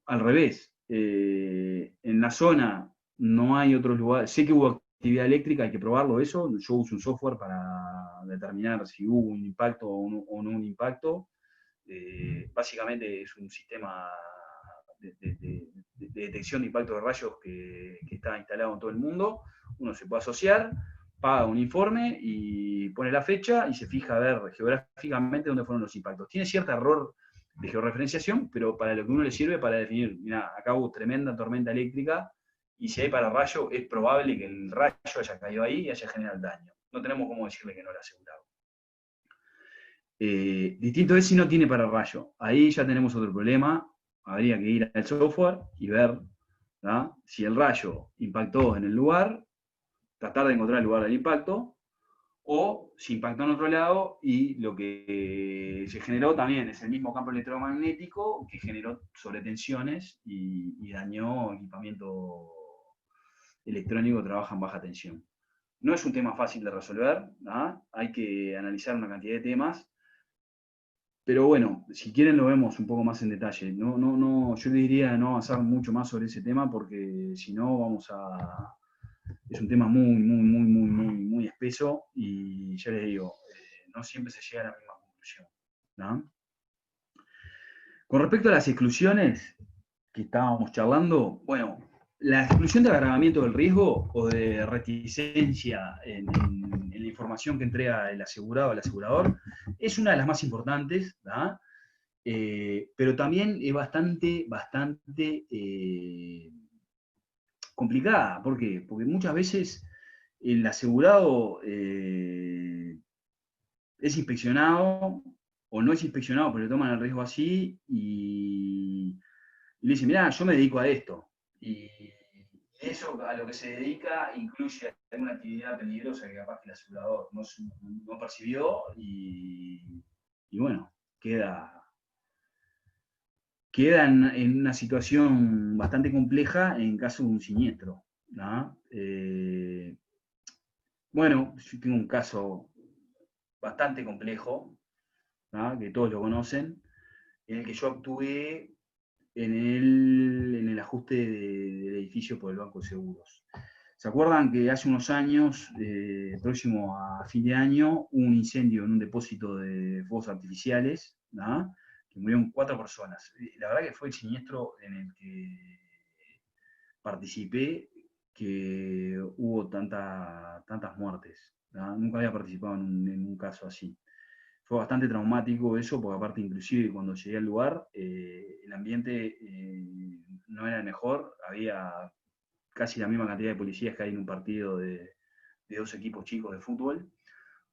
al revés. En la zona no hay otros lugares. Sé que hubo actividad eléctrica, hay que probarlo eso. Yo uso un software para determinar si hubo un impacto o no un impacto. Básicamente es un sistema de detección de impacto de rayos que está instalado en todo el mundo. Uno se puede asociar, paga un informe y pone la fecha y se fija a ver geográficamente dónde fueron los impactos. Tiene cierto error de georreferenciación, pero para lo que uno le sirve para definir, mira, acá hubo tremenda tormenta eléctrica y si hay pararrayo es probable que el rayo haya caído ahí y haya generado el daño. No tenemos cómo decirle que no lo ha asegurado. Distinto es si no tiene pararrayo. Ahí ya tenemos otro problema. Habría que ir al software y ver, ¿no?, si el rayo impactó en el lugar, tratar de encontrar el lugar del impacto, o si impactó en otro lado y lo que se generó también es el mismo campo electromagnético que generó sobretensiones y dañó equipamiento electrónico que trabaja en baja tensión. No es un tema fácil de resolver, ¿no? Hay que analizar una cantidad de temas. Pero bueno, si quieren lo vemos un poco más en detalle. Yo les diría no avanzar mucho más sobre ese tema porque si no es un tema muy espeso y ya les digo, no siempre se llega a la misma conclusión, ¿no? Con respecto a las exclusiones que estábamos charlando, bueno, la exclusión de agravamiento del riesgo o de reticencia en la información que entrega el asegurado al asegurador es una de las más importantes, ¿verdad? Pero también es bastante complicada. ¿Por qué? Porque muchas veces el asegurado es inspeccionado o no es inspeccionado, pero le toman el riesgo así y le dicen, mirá, yo me dedico a esto. Y eso a lo que se dedica incluye alguna actividad peligrosa que capaz que el asegurador no percibió y bueno, queda en una situación bastante compleja en caso de un siniestro, ¿no? Bueno, yo tengo un caso bastante complejo, ¿no? Que todos lo conocen, en el que yo actué en el ajuste del edificio por el Banco de Seguros. ¿Se acuerdan que hace unos años, próximo a fin de año, hubo un incendio en un depósito de fuegos artificiales, ¿no? Que murieron 4 personas? La verdad que fue el siniestro en el que participé que hubo tantas muertes, ¿no? Nunca había participado en un caso así. Fue bastante traumático eso, porque aparte inclusive cuando llegué al lugar, el ambiente no era el mejor, había casi la misma cantidad de policías que hay en un partido de 2 equipos chicos de fútbol,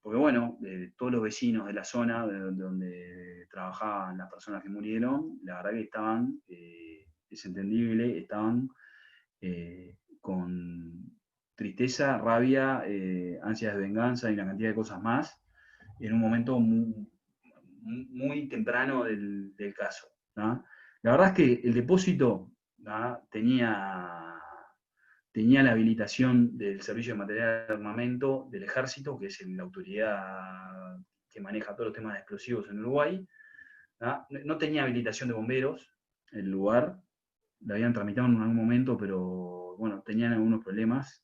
porque bueno, todos los vecinos de la zona donde trabajaban las personas que murieron, la verdad que estaban, es entendible, estaban con tristeza, rabia, ansias de venganza y una cantidad de cosas más, en un momento muy temprano del caso, ¿no? La verdad es que el depósito, ¿no? tenía la habilitación del Servicio de Material de Armamento del Ejército, que es la autoridad que maneja todos los temas de explosivos en Uruguay. ¿No? No tenía habilitación de bomberos el lugar, la habían tramitado en algún momento, pero bueno, tenían algunos problemas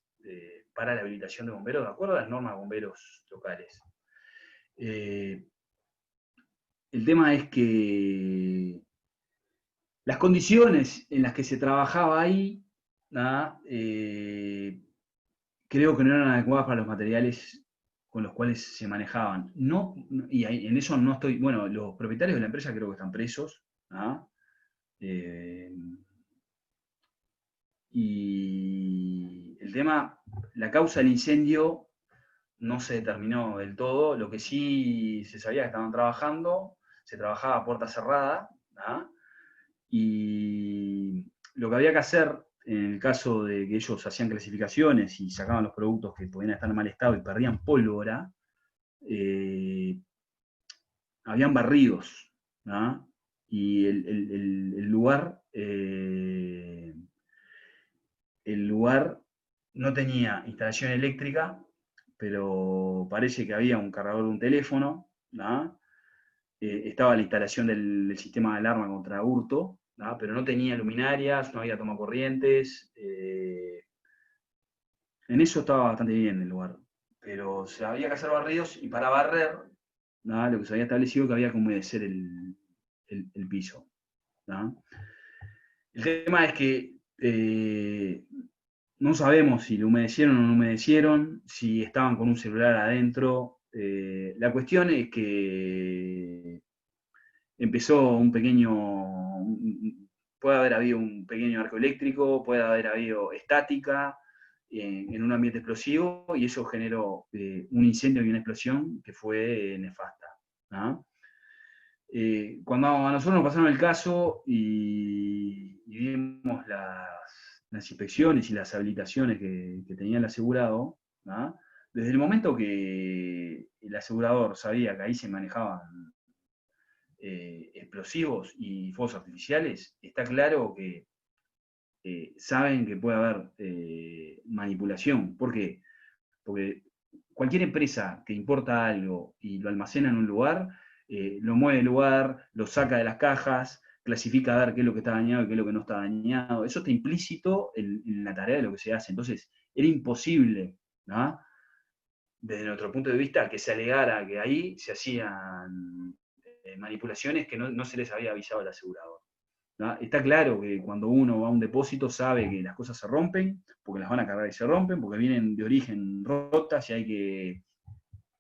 para la habilitación de bomberos, de acuerdo a las normas de bomberos locales. El tema es que las condiciones en las que se trabajaba ahí, creo que no eran adecuadas para los materiales con los cuales se manejaban. No, y en eso no estoy, bueno, los propietarios de la empresa creo que están presos, y el tema, la causa del incendio no se determinó del todo. Lo que sí se sabía que estaban trabajando, se trabajaba a puerta cerrada, y lo que había que hacer en el caso de que ellos hacían clasificaciones y sacaban los productos que podían estar en mal estado y perdían pólvora, habían barridos, ¿no? Y el lugar no tenía instalación eléctrica, pero parece que había un cargador de un teléfono, ¿no? Estaba la instalación del sistema de alarma contra hurto, ¿no? Pero no tenía luminarias, no había tomacorrientes. En eso estaba bastante bien el lugar, pero se había que hacer barridos y para barrer, ¿no? Lo que se había establecido que había que humedecer el piso, ¿no? El tema es que no sabemos si lo humedecieron o no humedecieron, si estaban con un celular adentro. La cuestión es que empezó puede haber habido un pequeño arco eléctrico, puede haber habido estática en un ambiente explosivo, y eso generó un incendio y una explosión que fue nefasta, ¿no? Cuando a nosotros nos pasaron el caso y vimos las inspecciones y las habilitaciones que tenía el asegurado, ¿no? Desde el momento que el asegurador sabía que ahí se manejaban explosivos y fuegos artificiales, está claro que saben que puede haber manipulación. ¿Por qué? Porque cualquier empresa que importa algo y lo almacena en un lugar, lo mueve del lugar, lo saca de las cajas, clasifica a ver qué es lo que está dañado y qué es lo que no está dañado. Eso está implícito en la tarea de lo que se hace. Entonces, era imposible, ¿no? Desde nuestro punto de vista, que se alegara que ahí se hacían manipulaciones que no se les había avisado al asegurador. ¿No? Está claro que cuando uno va a un depósito sabe que las cosas se rompen, porque las van a cargar y se rompen, porque vienen de origen rotas y hay que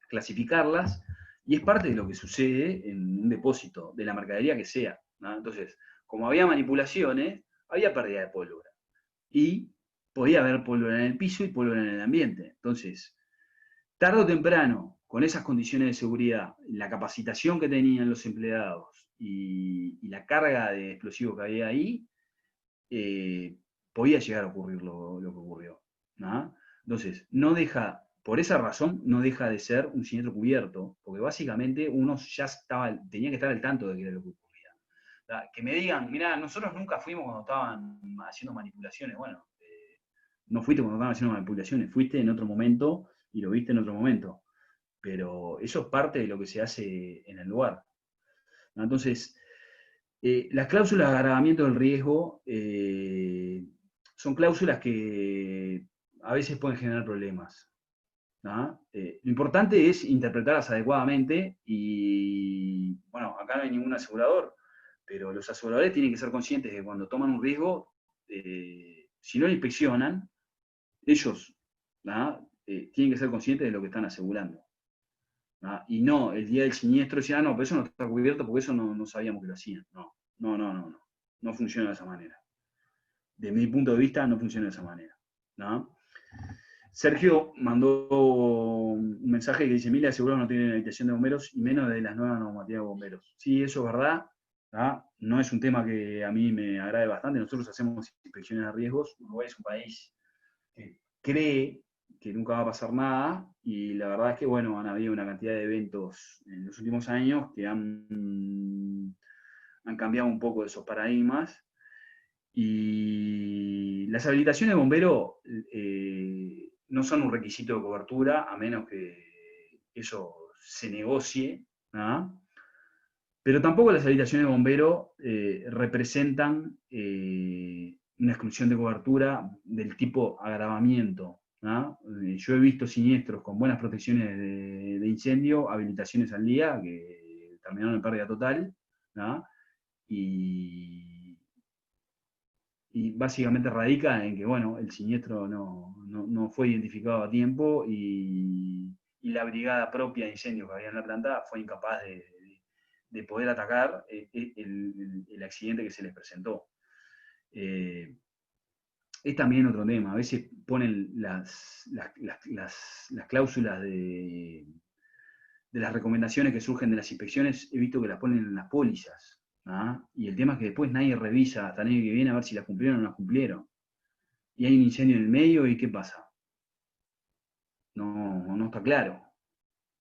clasificarlas, y es parte de lo que sucede en un depósito, de la mercadería que sea, ¿no? Entonces, como había manipulaciones, había pérdida de pólvora, y podía haber pólvora en el piso y pólvora en el ambiente. Entonces, tarde o temprano, con esas condiciones de seguridad, la capacitación que tenían los empleados y la carga de explosivos que había ahí, podía llegar a ocurrir lo que ocurrió, ¿no? Entonces, por esa razón, no deja de ser un siniestro cubierto, porque básicamente uno ya tenía que estar al tanto de qué era lo que ocurría. ¿No? Que me digan, mirá, nosotros nunca fuimos cuando estaban haciendo manipulaciones. Bueno, no fuiste cuando estaban haciendo manipulaciones, fuiste en otro momento y lo viste en otro momento. Pero eso es parte de lo que se hace en el lugar, ¿no? Entonces, las cláusulas de agravamiento del riesgo son cláusulas que a veces pueden generar problemas, ¿no? Lo importante es interpretarlas adecuadamente y, bueno, acá no hay ningún asegurador, pero los aseguradores tienen que ser conscientes de que cuando toman un riesgo, si no lo inspeccionan, ellos, ¿no? Tienen que ser conscientes de lo que están asegurando, ¿no? Y no, el día del siniestro decían, no, pero eso no está cubierto porque eso no sabíamos que lo hacían. No funciona de esa manera. De mi punto de vista, no funciona de esa manera, ¿no? Sergio mandó un mensaje que dice, Emilia seguro no tiene habitación de bomberos y menos de las nuevas normativas de bomberos. Sí, eso es verdad, ¿no? No es un tema que a mí me agrade bastante. Nosotros hacemos inspecciones de riesgos. Uruguay es un país que cree que nunca va a pasar nada, y la verdad es que, bueno, han habido una cantidad de eventos en los últimos años que han cambiado un poco esos paradigmas, y las habilitaciones de bombero no son un requisito de cobertura, a menos que eso se negocie, ¿no? Pero tampoco las habilitaciones de bombero representan una exclusión de cobertura del tipo agravamiento, ¿no? Yo he visto siniestros con buenas protecciones de incendio, habilitaciones al día, que terminaron en pérdida total, ¿no? Y básicamente radica en que, bueno, el siniestro no fue identificado a tiempo y la brigada propia de incendios que había en la planta fue incapaz de poder atacar el accidente que se les presentó. Es también otro tema. A veces ponen las cláusulas de las recomendaciones que surgen de las inspecciones, he visto que las ponen en las pólizas, ¿no? Y el tema es que después nadie revisa hasta el año que viene a ver si las cumplieron o no las cumplieron. Y hay un incendio en el medio, ¿y qué pasa? No está claro,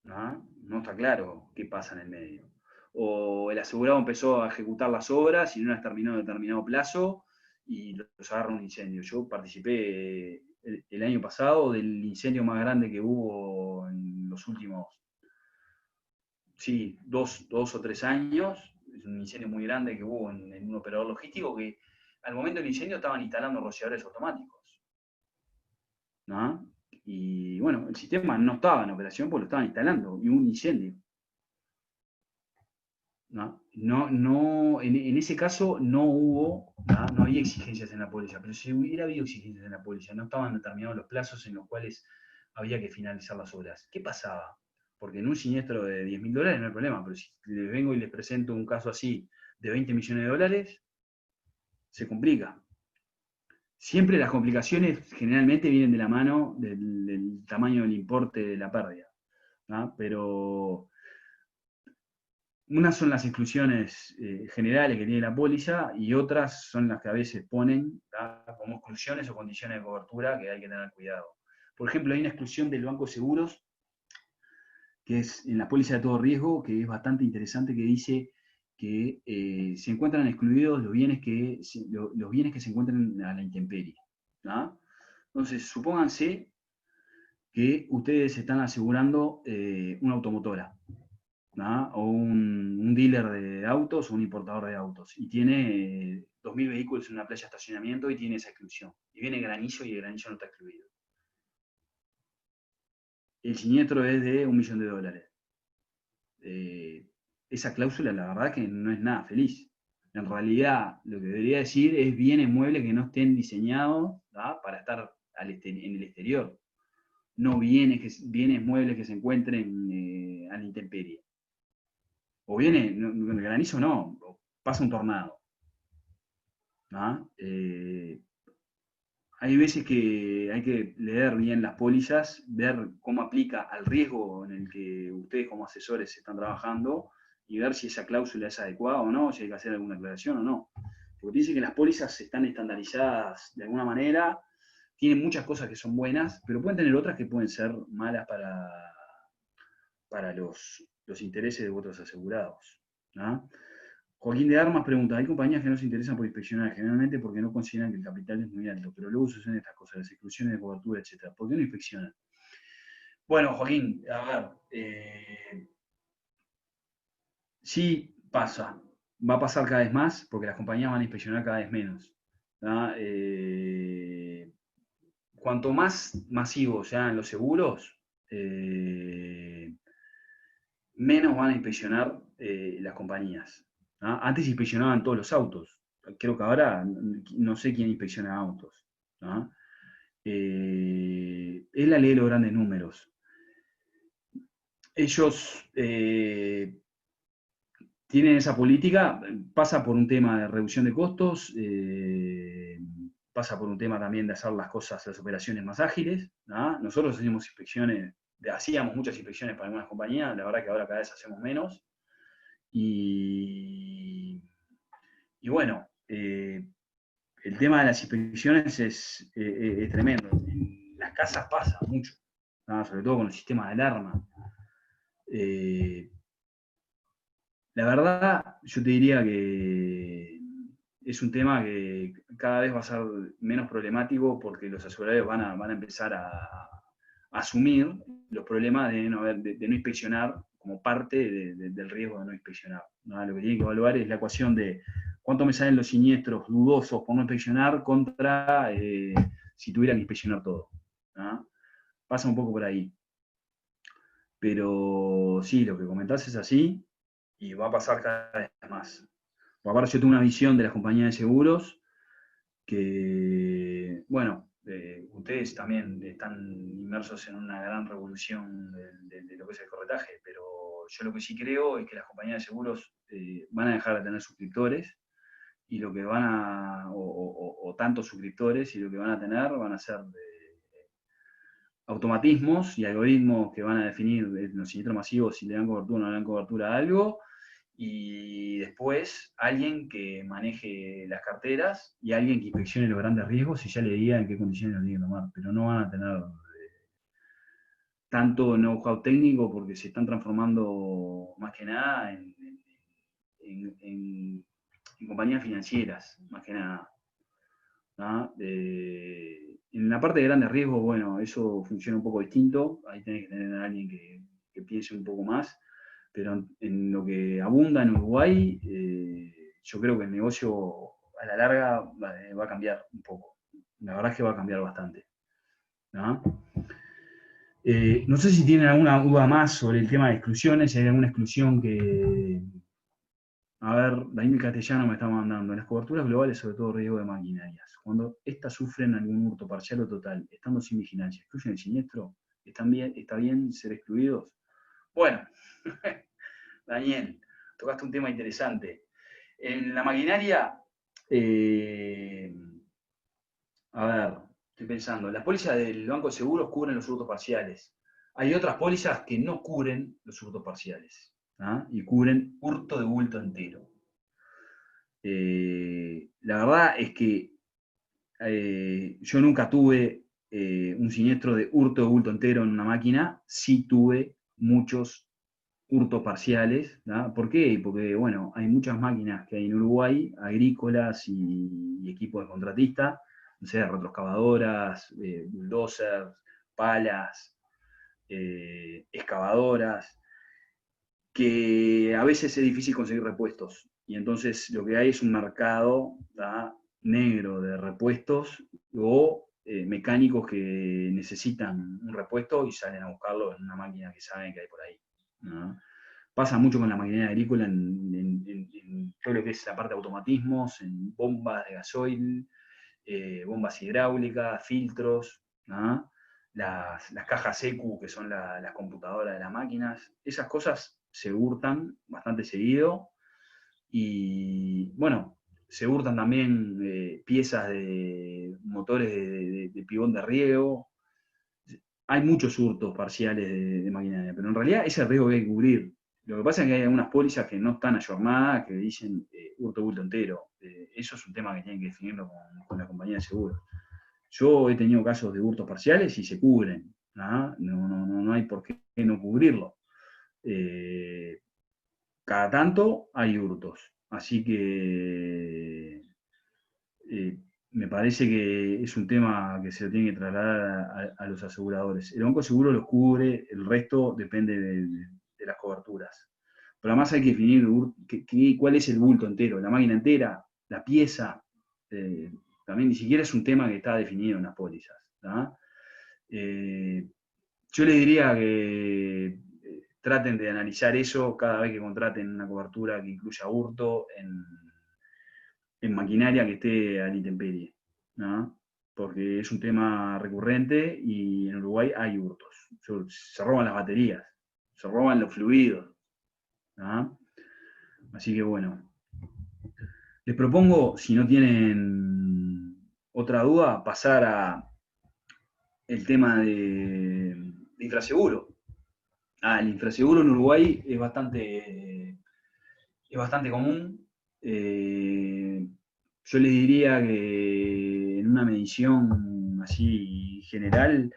¿no? No está claro qué pasa en el medio. O el asegurado empezó a ejecutar las obras y no las terminó en determinado plazo y los agarra un incendio. Yo participé el año pasado del incendio más grande que hubo en los últimos, sí, 2 o 3 años. Es un incendio muy grande que hubo en un operador logístico que al momento del incendio estaban instalando rociadores automáticos, ¿no? Y bueno, el sistema no estaba en operación porque lo estaban instalando y hubo un incendio, ¿no? En ese caso no había exigencias en la póliza, pero si hubiera habido exigencias en la póliza, no estaban determinados los plazos en los cuales había que finalizar las obras. ¿Qué pasaba? Porque en un siniestro de $10.000 no hay problema, pero si les vengo y les presento un caso así de $20 millones, se complica. Siempre las complicaciones generalmente vienen de la mano del tamaño del importe de la pérdida, ¿no? Pero unas son las exclusiones generales que tiene la póliza y otras son las que a veces ponen, ¿tá?, como exclusiones o condiciones de cobertura que hay que tener cuidado. Por ejemplo, hay una exclusión del banco de seguros, que es en la póliza de todo riesgo, que es bastante interesante, que dice que se encuentran excluidos los bienes que se encuentran a la intemperie, ¿no? Entonces, supónganse que ustedes están asegurando una automotora, ¿no? O un dealer de autos o un importador de autos, y tiene 2.000 vehículos en una playa de estacionamiento y tiene esa exclusión. Y viene granizo y el granizo no está excluido. El siniestro es de $1 millón. esa cláusula la verdad que no es nada feliz. En realidad, lo que debería decir es bienes muebles que no estén diseñados, ¿tá?, para estar en el exterior, no bienes muebles que se encuentren a la intemperie. O viene, el granizo no, pasa un tornado. ¿Ah? Hay veces que hay que leer bien las pólizas, ver cómo aplica al riesgo en el que ustedes como asesores están trabajando y ver si esa cláusula es adecuada o no, si hay que hacer alguna aclaración o no. Porque dice que las pólizas están estandarizadas de alguna manera, tienen muchas cosas que son buenas, pero pueden tener otras que pueden ser malas para los intereses de otros asegurados. ¿Ah? Joaquín de Armas pregunta, hay compañías que no se interesan por inspeccionar, generalmente porque no consideran que el capital es muy alto, pero luego suceden estas cosas, las exclusiones de cobertura, etc. ¿Por qué no inspeccionan? Bueno, Joaquín, a ver, sí pasa, va a pasar cada vez más, porque las compañías van a inspeccionar cada vez menos. Cuanto más masivos sean los seguros, menos van a inspeccionar las compañías. Antes inspeccionaban todos los autos. Creo que ahora no sé quién inspecciona autos. Es la ley de los grandes números. Ellos tienen esa política, pasa por un tema de reducción de costos, pasa por un tema también de hacer las cosas, las operaciones más ágiles. Nosotros hacíamos muchas inspecciones para algunas compañías, la verdad que ahora cada vez hacemos menos. Y bueno, el tema de las inspecciones es tremendo. En las casas pasa mucho, sobre todo con el sistema de alarma. La verdad, yo te diría que es un tema que cada vez va a ser menos problemático porque los aseguradores van a empezar a asumir los problemas de no inspeccionar como parte del riesgo de no inspeccionar. Lo que tienen que evaluar es la ecuación de cuánto me salen los siniestros dudosos por no inspeccionar contra si tuvieran que inspeccionar todo. Pasa un poco por ahí. Pero sí, lo que comentás es así y va a pasar cada vez más. Por aparte, yo tengo una visión de las compañías de seguros que, bueno, ustedes también están inmersos en una gran revolución de lo que es el corretaje, pero yo lo que sí creo es que las compañías de seguros van a dejar de tener suscriptores y lo que o tantos suscriptores, y lo que van a tener van a ser automatismos y algoritmos que van a definir los siniestros masivos si le dan cobertura o no le dan cobertura a algo, y después alguien que maneje las carteras y alguien que inspeccione los grandes riesgos y ya le diga en qué condiciones lo tienen que tomar, pero no van a tener tanto know-how técnico porque se están transformando más que nada en compañías financieras, más que nada. En la parte de grandes riesgos, bueno, eso funciona un poco distinto, ahí tenés que tener a alguien que piense un poco más, pero en lo que abunda en Uruguay, yo creo que el negocio a la larga va a cambiar un poco. La verdad es que va a cambiar bastante. No sé si tienen alguna duda más sobre el tema de exclusiones, si hay alguna exclusión que... A ver, Daniel Castellano me está mandando. En las coberturas globales, sobre todo riesgo de maquinarias, cuando éstas sufren algún hurto parcial o total, estando sin vigilancia, ¿excluyen el siniestro? ¿Está bien ser excluidos? Bueno, Daniel, tocaste un tema interesante. En la maquinaria, a ver, estoy pensando, las pólizas del Banco de Seguros cubren los hurtos parciales. Hay otras pólizas que no cubren los hurtos parciales, y cubren hurto de bulto entero. La verdad es que yo nunca tuve un siniestro de hurto de bulto entero en una máquina, sí tuve muchos hurtos parciales. ¿Por qué? Porque, bueno, hay muchas máquinas que hay en Uruguay, agrícolas y equipos de contratista, no sé, retroexcavadoras, bulldozers, palas, excavadoras, que a veces es difícil conseguir repuestos. Y entonces lo que hay es un mercado negro de repuestos o mecánicos que necesitan un repuesto y salen a buscarlo en una máquina que saben que hay por ahí. Pasa mucho con la maquinaria agrícola en todo lo que es la parte de automatismos, en bombas de gasoil, bombas hidráulicas, filtros, ¿no? Las cajas ECU, que son las computadoras de las máquinas. Esas cosas se hurtan bastante seguido. Y bueno, se hurtan también piezas de motores de pibón de riego. Hay muchos hurtos parciales de maquinaria, pero en realidad ese riesgo que hay que cubrir. Lo que pasa es que hay algunas pólizas que no están ayornadas, que dicen hurto bulto entero. Eso es un tema que tienen que definirlo con la compañía de seguros. Yo he tenido casos de hurtos parciales y se cubren, ¿no? No hay por qué no cubrirlo. Cada tanto hay hurtos. Así que me parece que es un tema que se lo tiene que trasladar a los aseguradores. El banco seguro los cubre, el resto depende de las coberturas. Pero además hay que definir cuál es el bulto entero, la máquina entera, la pieza. También ni siquiera es un tema que está definido en las pólizas, ¿no? Yo les diría que traten de analizar eso cada vez que contraten una cobertura que incluya hurto en maquinaria que esté a la intemperie, ¿no? Porque es un tema recurrente y en Uruguay hay hurtos. Se roban las baterías, se roban los fluidos, ¿no? Así que bueno. Les propongo, si no tienen otra duda, pasar a el tema de infraseguro. El infraseguro en Uruguay es bastante común. Yo les diría que en una medición así general,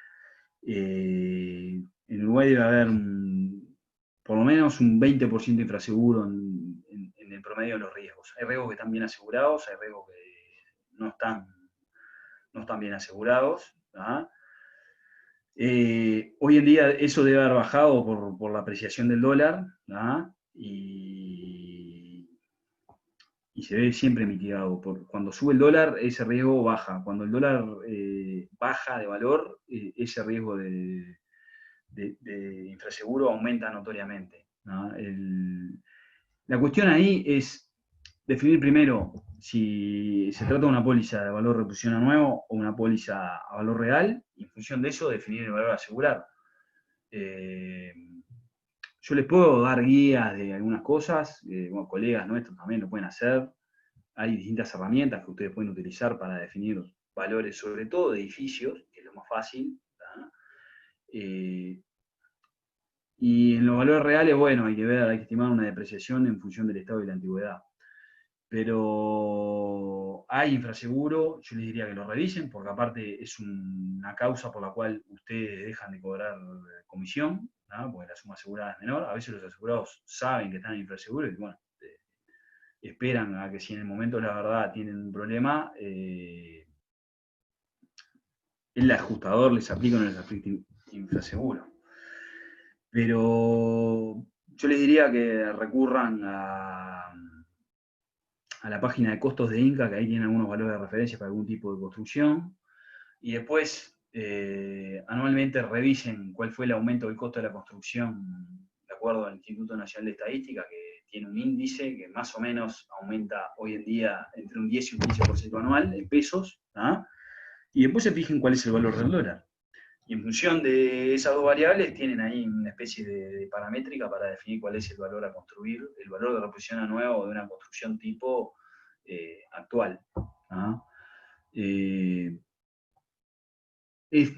en Uruguay debe haber por lo menos un 20% de infraseguro en el promedio de los riesgos. Hay riesgos que están bien asegurados, hay riesgos que no están bien asegurados, ¿tá? Hoy en día eso debe haber bajado por la apreciación del dólar, ¿tá? Y se ve siempre mitigado. Cuando sube el dólar, ese riesgo baja. Cuando el dólar baja de valor, ese riesgo de infraseguro aumenta notoriamente, ¿no? La cuestión ahí es definir primero si se trata de una póliza de valor reposición a nuevo o una póliza a valor real, y en función de eso definir el valor a asegurar. Yo les puedo dar guías de algunas cosas, colegas nuestros también lo pueden hacer. Hay distintas herramientas que ustedes pueden utilizar para definir valores, sobre todo de edificios, que es lo más fácil, ¿tá? Y en los valores reales, bueno, hay que estimar una depreciación en función del estado y la antigüedad. Pero hay infraseguro, yo les diría que lo revisen, porque aparte es una causa por la cual ustedes dejan de cobrar comisión, ¿no? Porque la suma asegurada es menor. A veces los asegurados saben que están en infraseguro y, bueno, esperan a que si en el momento de la verdad tienen un problema, el ajustador les aplica o no les aplica infraseguro. Pero yo les diría que recurran a la página de costos de Inca, que ahí tienen algunos valores de referencia para algún tipo de construcción, y después anualmente revisen cuál fue el aumento del costo de la construcción de acuerdo al Instituto Nacional de Estadística, que tiene un índice que más o menos aumenta hoy en día entre un 10 y un 15% anual en pesos, ¿ah? Y después se fijen cuál es el valor del dólar. Y en función de esas dos variables tienen ahí una especie de paramétrica para definir cuál es el valor a construir, el valor de reposición a nuevo de una construcción tipo actual, ¿ah? Es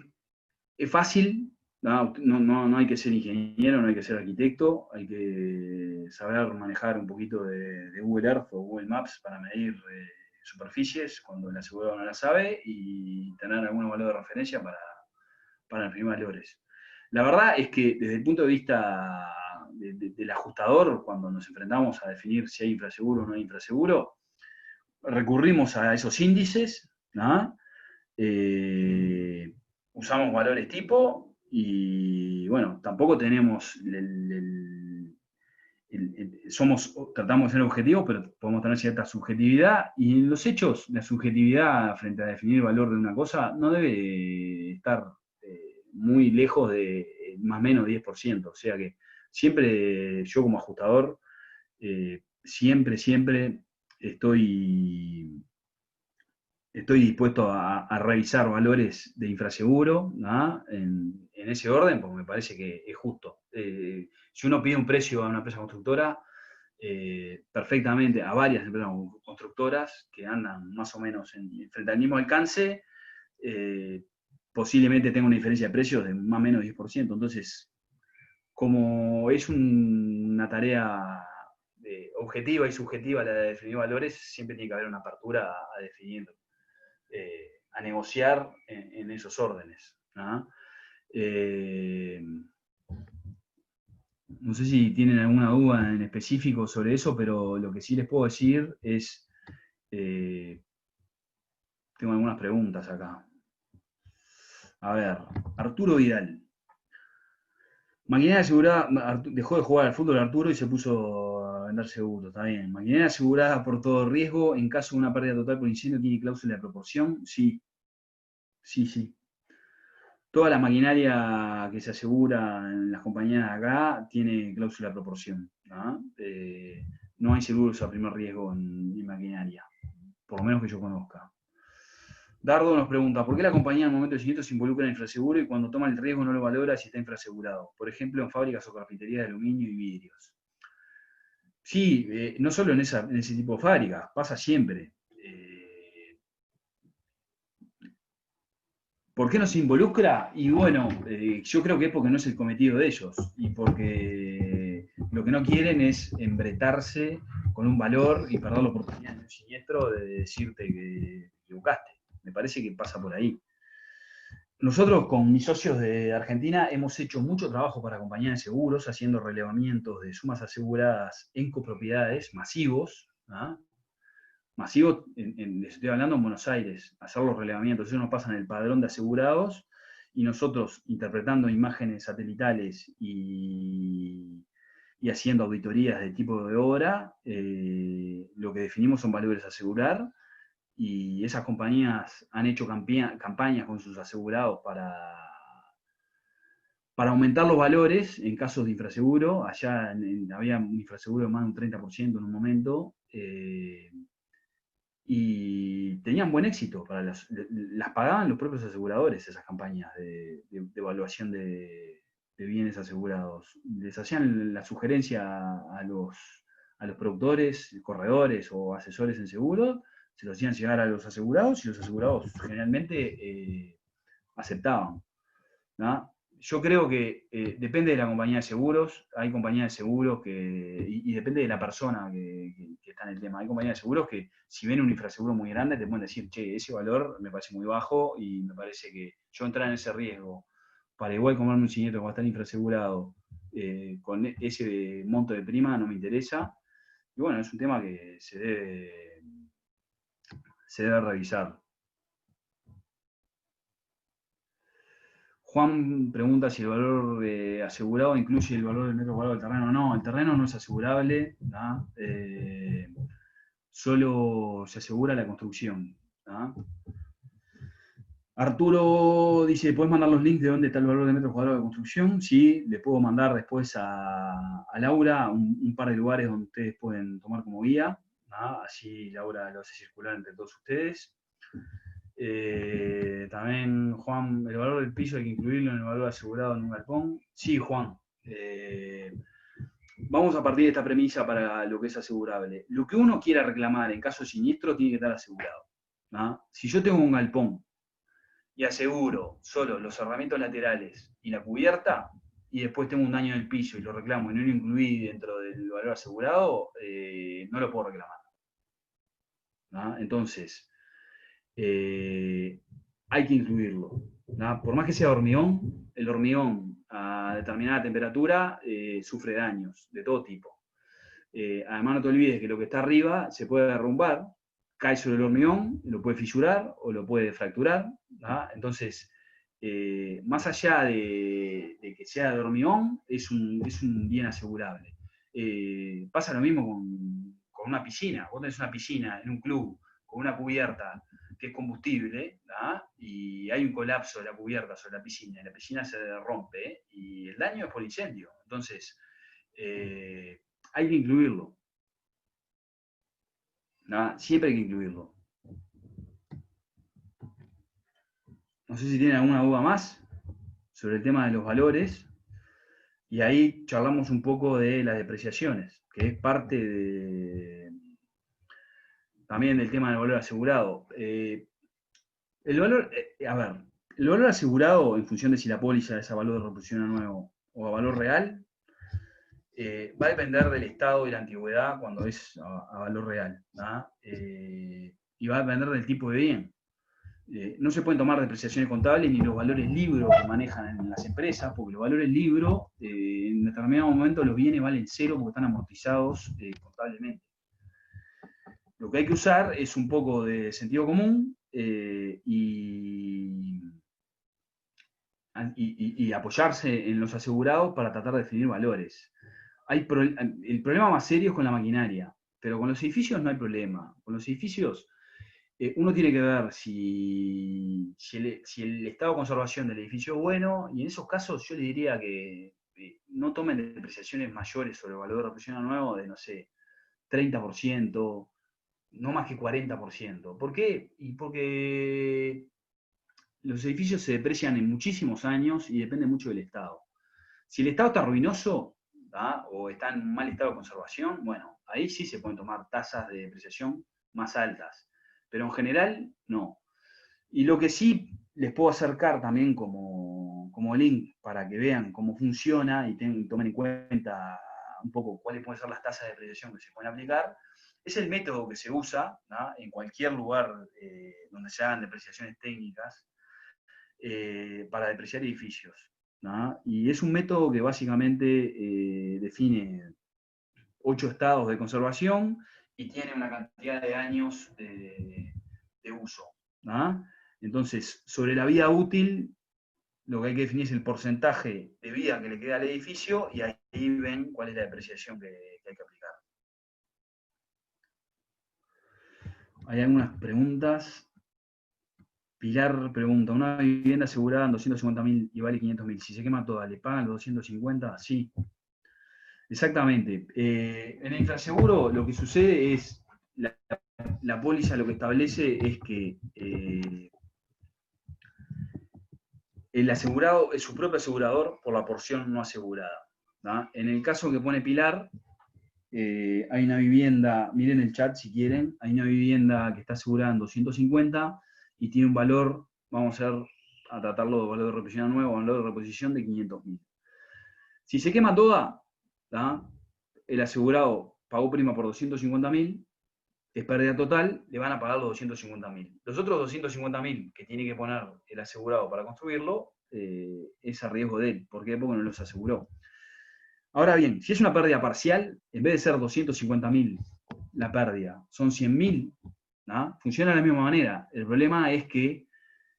fácil, no hay que ser ingeniero, no hay que ser arquitecto, hay que saber manejar un poquito de Google Earth o Google Maps para medir superficies cuando el asegurador no la sabe, y tener algunos valores de referencia para definir valores. La verdad es que desde el punto de vista del ajustador, cuando nos enfrentamos a definir si hay infraseguro o no hay infraseguro, recurrimos a esos índices, ¿no? Usamos valores tipo y, bueno, tampoco tenemos tratamos de ser objetivos, pero podemos tener cierta subjetividad, y en los hechos la subjetividad frente a definir el valor de una cosa no debe estar muy lejos de más o menos 10%, o sea que siempre yo como ajustador, siempre estoy dispuesto a revisar valores de infraseguro, ¿no? En ese orden, porque me parece que es justo. Si uno pide un precio a una empresa constructora, perfectamente a varias empresas constructoras que andan más o menos frente al mismo alcance, posiblemente tenga una diferencia de precios de más o menos 10%. Entonces, como es una tarea objetiva y subjetiva la de definir valores, siempre tiene que haber una apertura a definir, a negociar en esos órdenes, ¿no? No sé si tienen alguna duda en específico sobre eso, pero lo que sí les puedo decir es, tengo algunas preguntas acá. A ver, Arturo Vidal. Maquinaria asegurada, dejó de jugar al fútbol Arturo y se puso a vender seguros, está bien. Maquinaria asegurada por todo riesgo, en caso de una pérdida total por incendio, ¿tiene cláusula de proporción? Sí. Sí. Toda la maquinaria que se asegura en las compañías de acá tiene cláusula de proporción, ¿no? No hay seguros a primer riesgo en maquinaria, por lo menos que yo conozca. Dardo nos pregunta, ¿por qué la compañía en el momento del siniestro se involucra en infraseguro y cuando toma el riesgo no lo valora si está infrasegurado? Por ejemplo, en fábricas o carpinterías de aluminio y vidrios. Sí, no solo en ese tipo de fábricas, pasa siempre. ¿Por qué no se involucra? Y bueno, yo creo que es porque no es el cometido de ellos y porque lo que no quieren es embretarse con un valor y perder la oportunidad en un siniestro de decirte que te equivocaste. Me parece que pasa por ahí. Nosotros con mis socios de Argentina hemos hecho mucho trabajo para compañías de seguros, haciendo relevamientos de sumas aseguradas en copropiedades masivos, ¿no? Masivos, les estoy hablando en Buenos Aires, hacer los relevamientos. Ellos nos pasan el padrón de asegurados y nosotros, interpretando imágenes satelitales y haciendo auditorías de tipo de obra, lo que definimos son valores a asegurar, y esas compañías han hecho campañas con sus asegurados para aumentar los valores en casos de infraseguro. Allá había un infraseguro de más de un 30% en un momento, y tenían buen éxito. Las pagaban los propios aseguradores, esas campañas de evaluación de bienes asegurados. Les hacían la sugerencia a los productores, corredores o asesores en seguro, se lo hacían llegar a los asegurados y los asegurados generalmente aceptaban, ¿no? Yo creo que depende de la compañía de seguros. Hay compañías de seguros y depende de la persona que está en el tema. Hay compañías de seguros que si ven un infraseguro muy grande te pueden decir, che, ese valor me parece muy bajo y me parece que yo entrar en ese riesgo para igual comerme un siniestro que va a estar infrasegurado con ese monto de prima no me interesa. Y bueno, es un tema que se debe revisar. Juan pregunta si el valor asegurado incluye el valor del metro cuadrado del terreno. No, el terreno no es asegurable, ¿no? Solo se asegura la construcción, ¿no? Arturo dice, ¿puedes mandar los links de dónde está el valor de metro cuadrado de construcción? Sí, le puedo mandar después a Laura un par de lugares donde ustedes pueden tomar como guía, ¿no? Así Laura lo hace circular entre todos ustedes. También, Juan, el valor del piso hay que incluirlo en el valor asegurado en un galpón. Sí, Juan. Vamos a partir de esta premisa para lo que es asegurable. Lo que uno quiera reclamar en caso de siniestro tiene que estar asegurado, ¿no? Si yo tengo un galpón y aseguro solo los cerramientos laterales y la cubierta, y después tengo un daño en el piso y lo reclamo y no lo incluí dentro del valor asegurado, no lo puedo reclamar, ¿no? Entonces, hay que incluirlo, ¿no? Por más que sea hormigón, el hormigón a determinada temperatura sufre daños de todo tipo. Además, no te olvides que lo que está arriba se puede derrumbar, cae sobre el hormigón, lo puede fisurar o lo puede fracturar, ¿no? Entonces, más allá de que sea de hormigón, es un bien asegurable. Pasa lo mismo con una piscina. Vos tenés una piscina en un club con una cubierta que es combustible, ¿no? Y hay un colapso de la cubierta sobre la piscina, y la piscina se rompe, y el daño es por incendio. Entonces, hay que incluirlo. ¿No? Siempre hay que incluirlo. No sé si tienen alguna duda más sobre el tema de los valores. Y ahí charlamos un poco de las depreciaciones, que es parte también del tema del valor asegurado. El valor asegurado, en función de si la póliza es a valor de reposición a nuevo o a valor real, va a depender del estado y la antigüedad cuando es a valor real, y va a depender del tipo de bien. No se pueden tomar depreciaciones contables ni los valores libro que manejan en las empresas, porque los valores libro, en determinado momento los bienes valen cero porque están amortizados contablemente. Lo que hay que usar es un poco de sentido común y apoyarse en los asegurados para tratar de definir valores. El problema más serio es con la maquinaria, pero con los edificios no hay problema. Con los edificios uno tiene que ver si el estado de conservación del edificio es bueno, y en esos casos yo le diría que no tomen depreciaciones mayores sobre el valor de reposición a nuevo de, no sé, 30%, no más que 40%. ¿Por qué? Y porque los edificios se deprecian en muchísimos años y depende mucho del estado. Si el estado está ruinoso, o está en un mal estado de conservación, bueno, ahí sí se pueden tomar tasas de depreciación más altas. Pero en general, no. Y lo que sí les puedo acercar también como link para que vean cómo funciona y tomen en cuenta un poco cuáles pueden ser las tasas de depreciación que se pueden aplicar, es el método que se usa en cualquier lugar donde se hagan depreciaciones técnicas para depreciar edificios. Y es un método que básicamente define 8 estados de conservación y tiene una cantidad de años de uso. Entonces, sobre la vida útil, lo que hay que definir es el porcentaje de vida que le queda al edificio y ahí ven cuál es la depreciación que hay que aplicar. Hay algunas preguntas. Pilar pregunta, ¿una vivienda asegurada en 250.000 y vale 500.000? Si se quema toda, ¿le pagan los 250? Sí. Exactamente. En el infraseguro lo que sucede es, la póliza lo que establece es que el asegurado es su propio asegurador por la porción no asegurada. En el caso que pone Pilar, hay una vivienda, miren el chat si quieren, hay una vivienda que está asegurada en 250 y tiene un valor, vamos a tratarlo de valor de reposición nuevo, valor de reposición de 500.000. Si se quema toda, el asegurado pagó prima por 250.000, es pérdida total, le van a pagar los 250.000. Los otros 250.000 que tiene que poner el asegurado para construirlo, es a riesgo de él. ¿Por qué? Porque no los aseguró. Ahora bien, si es una pérdida parcial, en vez de ser 250.000 la pérdida, son 100.000, funciona de la misma manera. El problema es que,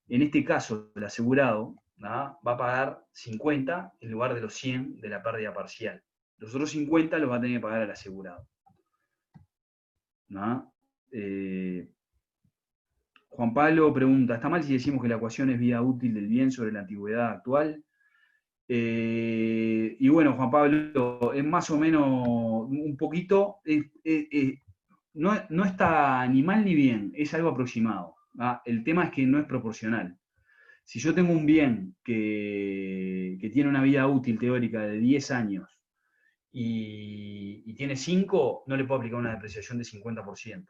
en este caso, el asegurado va a pagar 50 en lugar de los 100 de la pérdida parcial. Los otros 50 los va a tener que pagar el asegurado. Juan Pablo pregunta, ¿está mal si decimos que la ecuación es vida útil del bien sobre la antigüedad actual? Y bueno, Juan Pablo, es más o menos un poquito, no está ni mal ni bien, es algo aproximado. El tema es que no es proporcional. Si yo tengo un bien que tiene una vida útil teórica de 10 años y tiene 5, no le puedo aplicar una depreciación de 50%.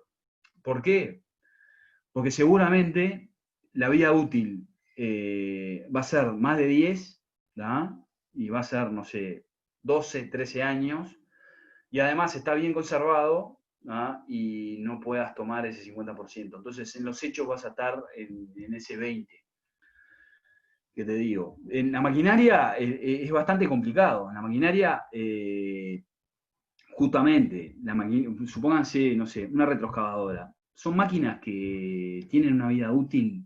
¿Por qué? Porque seguramente la vida útil va a ser más de 10, y va a ser, no sé, 12, 13 años, y además está bien conservado, y no puedas tomar ese 50%. Entonces, en los hechos vas a estar en ese 20%. ¿Qué te digo? En la maquinaria es bastante complicado. En la maquinaria, justamente, supónganse, no sé, una retroexcavadora. Son máquinas que tienen una vida útil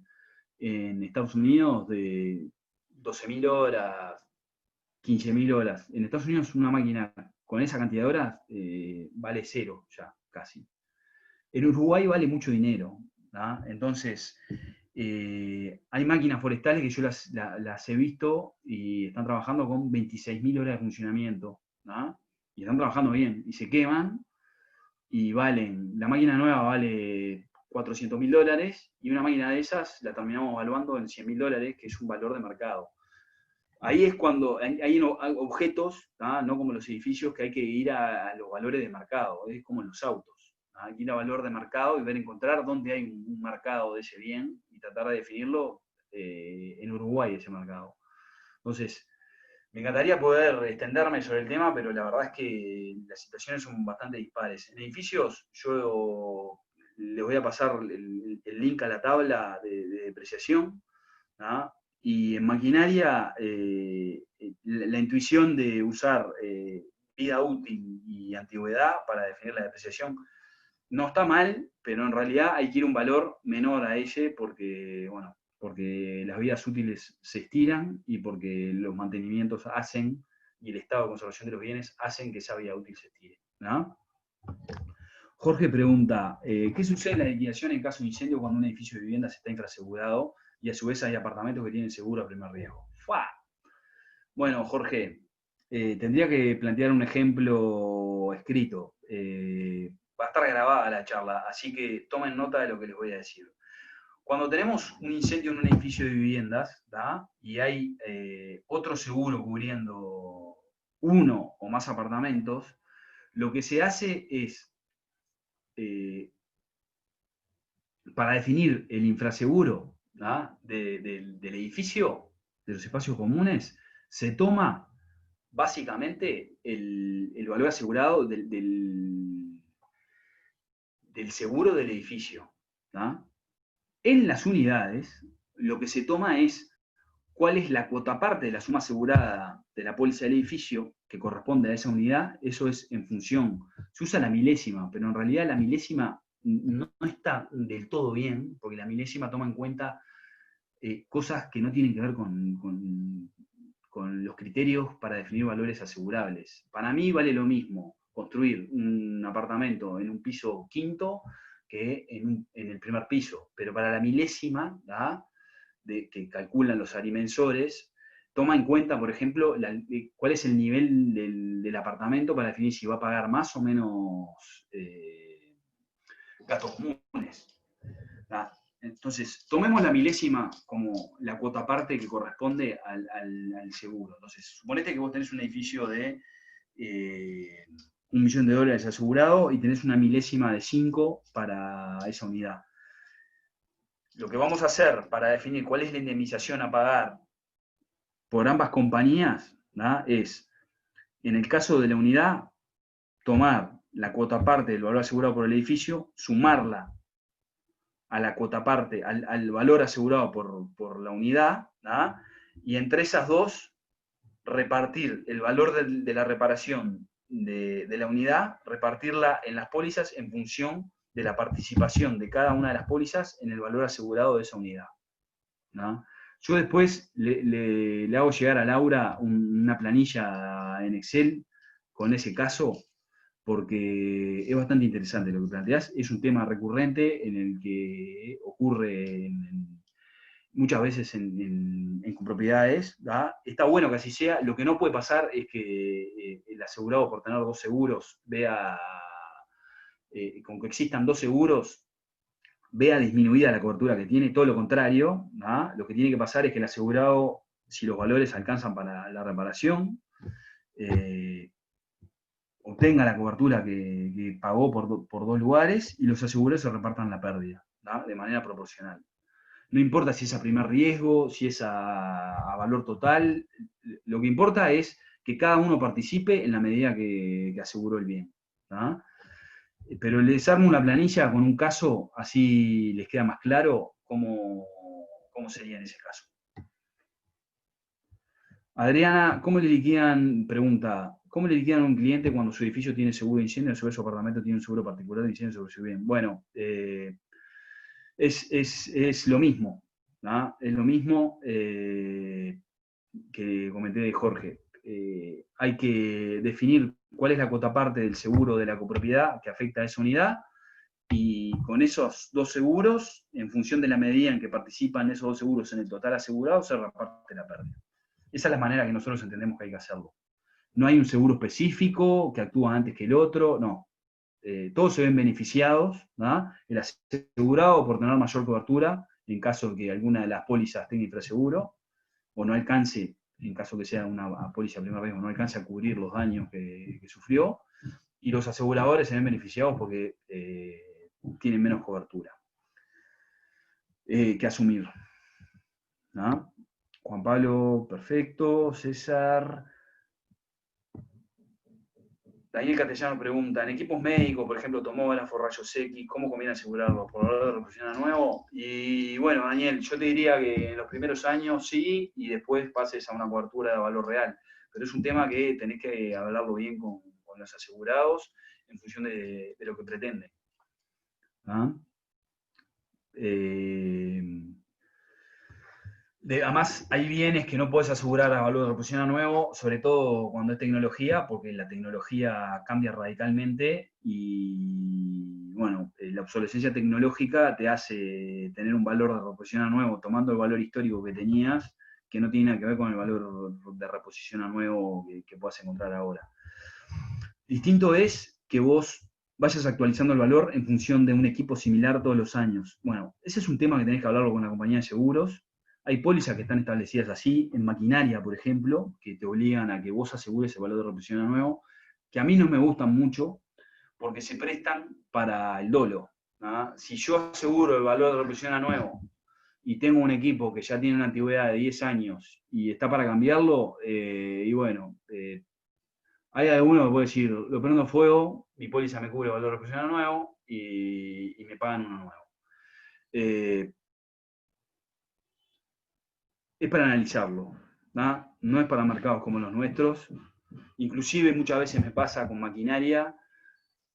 en Estados Unidos de 12.000 horas, 15.000 horas. En Estados Unidos una máquina con esa cantidad de horas vale cero ya, casi. En Uruguay vale mucho dinero. Entonces, hay máquinas forestales que yo las he visto y están trabajando con 26.000 horas de funcionamiento. y están trabajando bien, y se queman, y la máquina nueva vale $400.000, y una máquina de esas la terminamos evaluando en $100.000, que es un valor de mercado. Ahí es cuando hay objetos, no como los edificios, que hay que ir a los valores de mercado, es como en los autos. Hay que ir a valor de mercado y encontrar dónde hay un mercado de ese bien y tratar de definirlo en Uruguay, ese mercado. Entonces, me encantaría poder extenderme sobre el tema, pero la verdad es que las situaciones son bastante dispares. En edificios, yo les voy a pasar el link a la tabla de depreciación, ¿no? Y en maquinaria, la intuición de usar vida útil y antigüedad para definir la depreciación no está mal, pero en realidad hay que ir a un valor menor a ese porque, bueno, porque las vidas útiles se estiran y porque los mantenimientos hacen, y el estado de conservación de los bienes hacen que esa vida útil se estire, ¿no? Jorge pregunta, ¿qué sucede en la liquidación en caso de incendio cuando un edificio de viviendas está infrasegurado y a su vez hay apartamentos que tienen seguro a primer riesgo? ¡Fua! Bueno, Jorge, tendría que plantear un ejemplo escrito. Va a estar grabada la charla, así que tomen nota de lo que les voy a decir. Cuando tenemos un incendio en un edificio de viviendas, ¿tá? Y hay otro seguro cubriendo uno o más apartamentos, lo que se hace es, para definir el infraseguro del edificio, de los espacios comunes, se toma básicamente el valor asegurado del seguro del edificio. ¿Tá? En las unidades, lo que se toma es cuál es la cuota parte de la suma asegurada de la póliza del edificio que corresponde a esa unidad. Eso es en función. Se usa la milésima, pero en realidad la milésima no está del todo bien, porque la milésima toma en cuenta cosas que no tienen que ver con los criterios para definir valores asegurables. Para mí vale lo mismo construir un apartamento en un piso quinto que en el primer piso, pero para la milésima, que calculan los arimensores, toma en cuenta, por ejemplo, cuál es el nivel del apartamento para definir si va a pagar más o menos gastos comunes. Entonces, tomemos la milésima como la cuota parte que corresponde al seguro. Entonces, suponete que vos tenés un edificio de $1 millón asegurado y tenés una milésima de 5 para esa unidad. Lo que vamos a hacer para definir cuál es la indemnización a pagar por ambas compañías, es, en el caso de la unidad, tomar la cuota parte del valor asegurado por el edificio, sumarla a la cuota parte, al valor asegurado por la unidad, y entre esas dos, repartir el valor de la reparación de la unidad, repartirla en las pólizas en función de la participación de cada una de las pólizas en el valor asegurado de esa unidad. Yo después le hago llegar a Laura una planilla en Excel con ese caso, porque es bastante interesante lo que planteás. Es un tema recurrente en el que ocurre muchas veces en copropiedades. Está bueno que así sea. Lo que no puede pasar es que el asegurado, por tener 2 seguros, vea, con que existan 2 seguros, vea disminuida la cobertura que tiene. Todo lo contrario, lo que tiene que pasar es que el asegurado, si los valores alcanzan para la reparación, obtenga la cobertura que pagó por 2 lugares y los asegurados se repartan la pérdida, de manera proporcional. No importa si es a primer riesgo, si es a valor total, lo que importa es que cada uno participe en la medida que aseguró el bien. Pero les armo una planilla con un caso, así les queda más claro cómo sería en ese caso. Adriana, ¿cómo le liquidan? Pregunta, ¿cómo le liquidan a un cliente cuando su edificio tiene seguro de incendio y a su vez su apartamento tiene un seguro particular de incendio sobre su bien? Bueno, es lo mismo, es lo mismo que comenté de Jorge. Hay que definir cuál es la cuota parte del seguro de la copropiedad que afecta a esa unidad, y con esos 2 seguros, en función de la medida en que participan esos 2 seguros en el total asegurado, se reparte la pérdida. Esa es la manera que nosotros entendemos que hay que hacerlo. no hay un seguro específico que actúa antes que el otro, no. Todos se ven beneficiados, ¿no? El asegurado por tener mayor cobertura en caso de que alguna de las pólizas tenga infraseguro o no alcance, en caso que sea una póliza de primer riesgo, no alcance a cubrir los daños que sufrió, y los aseguradores se ven beneficiados porque tienen menos cobertura que asumir, ¿no? Juan Pablo, perfecto. César. Daniel Castellano pregunta, en equipos médicos, por ejemplo, tomógrafo, rayos X, ¿cómo conviene asegurarlo? ¿Por valor de reposición nuevo? Y bueno, Daniel, yo te diría que en los primeros años sí, y después pases a una cobertura de valor real. Pero es un tema que tenés que hablarlo bien con los asegurados en función de lo que pretenden. ¿Ah? Además, hay bienes que no puedes asegurar a valor de reposición a nuevo, sobre todo cuando es tecnología, porque la tecnología cambia radicalmente y, bueno, la obsolescencia tecnológica te hace tener un valor de reposición a nuevo, tomando el valor histórico que tenías, que no tiene nada que ver con el valor de reposición a nuevo que puedas encontrar ahora. Distinto es que vos vayas actualizando el valor en función de un equipo similar todos los años. Bueno, ese es un tema que tenés que hablarlo con la compañía de seguros. Hay pólizas que están establecidas así, en maquinaria, por ejemplo, que te obligan a que vos asegures el valor de reposición a nuevo, que a mí no me gustan mucho, porque se prestan para el dolo, ¿no? Si yo aseguro el valor de reposición a nuevo y tengo un equipo que ya tiene una antigüedad de 10 años y está para cambiarlo, y bueno, hay alguno que puede decir, lo prendo a fuego, mi póliza me cubre el valor de reposición a nuevo y me pagan uno nuevo. Es para analizarlo, ¿no? No es para mercados como los nuestros. Inclusive muchas veces me pasa con maquinaria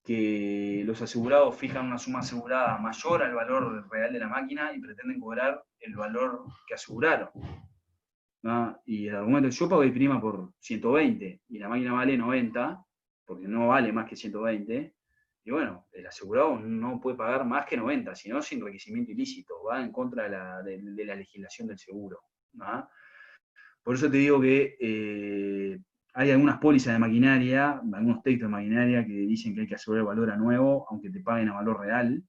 que los asegurados fijan una suma asegurada mayor al valor real de la máquina y pretenden cobrar el valor que aseguraron, ¿no? Y el argumento es, yo pagué prima por 120 y la máquina vale 90, porque no vale más que 120, y bueno, el asegurado no puede pagar más que 90, sino sin requisimiento ilícito, va en contra de la legislación del seguro, ¿no? Por eso te digo que hay algunas pólizas de maquinaria, algunos textos de maquinaria que dicen que hay que asegurar el valor a nuevo, aunque te paguen a valor real,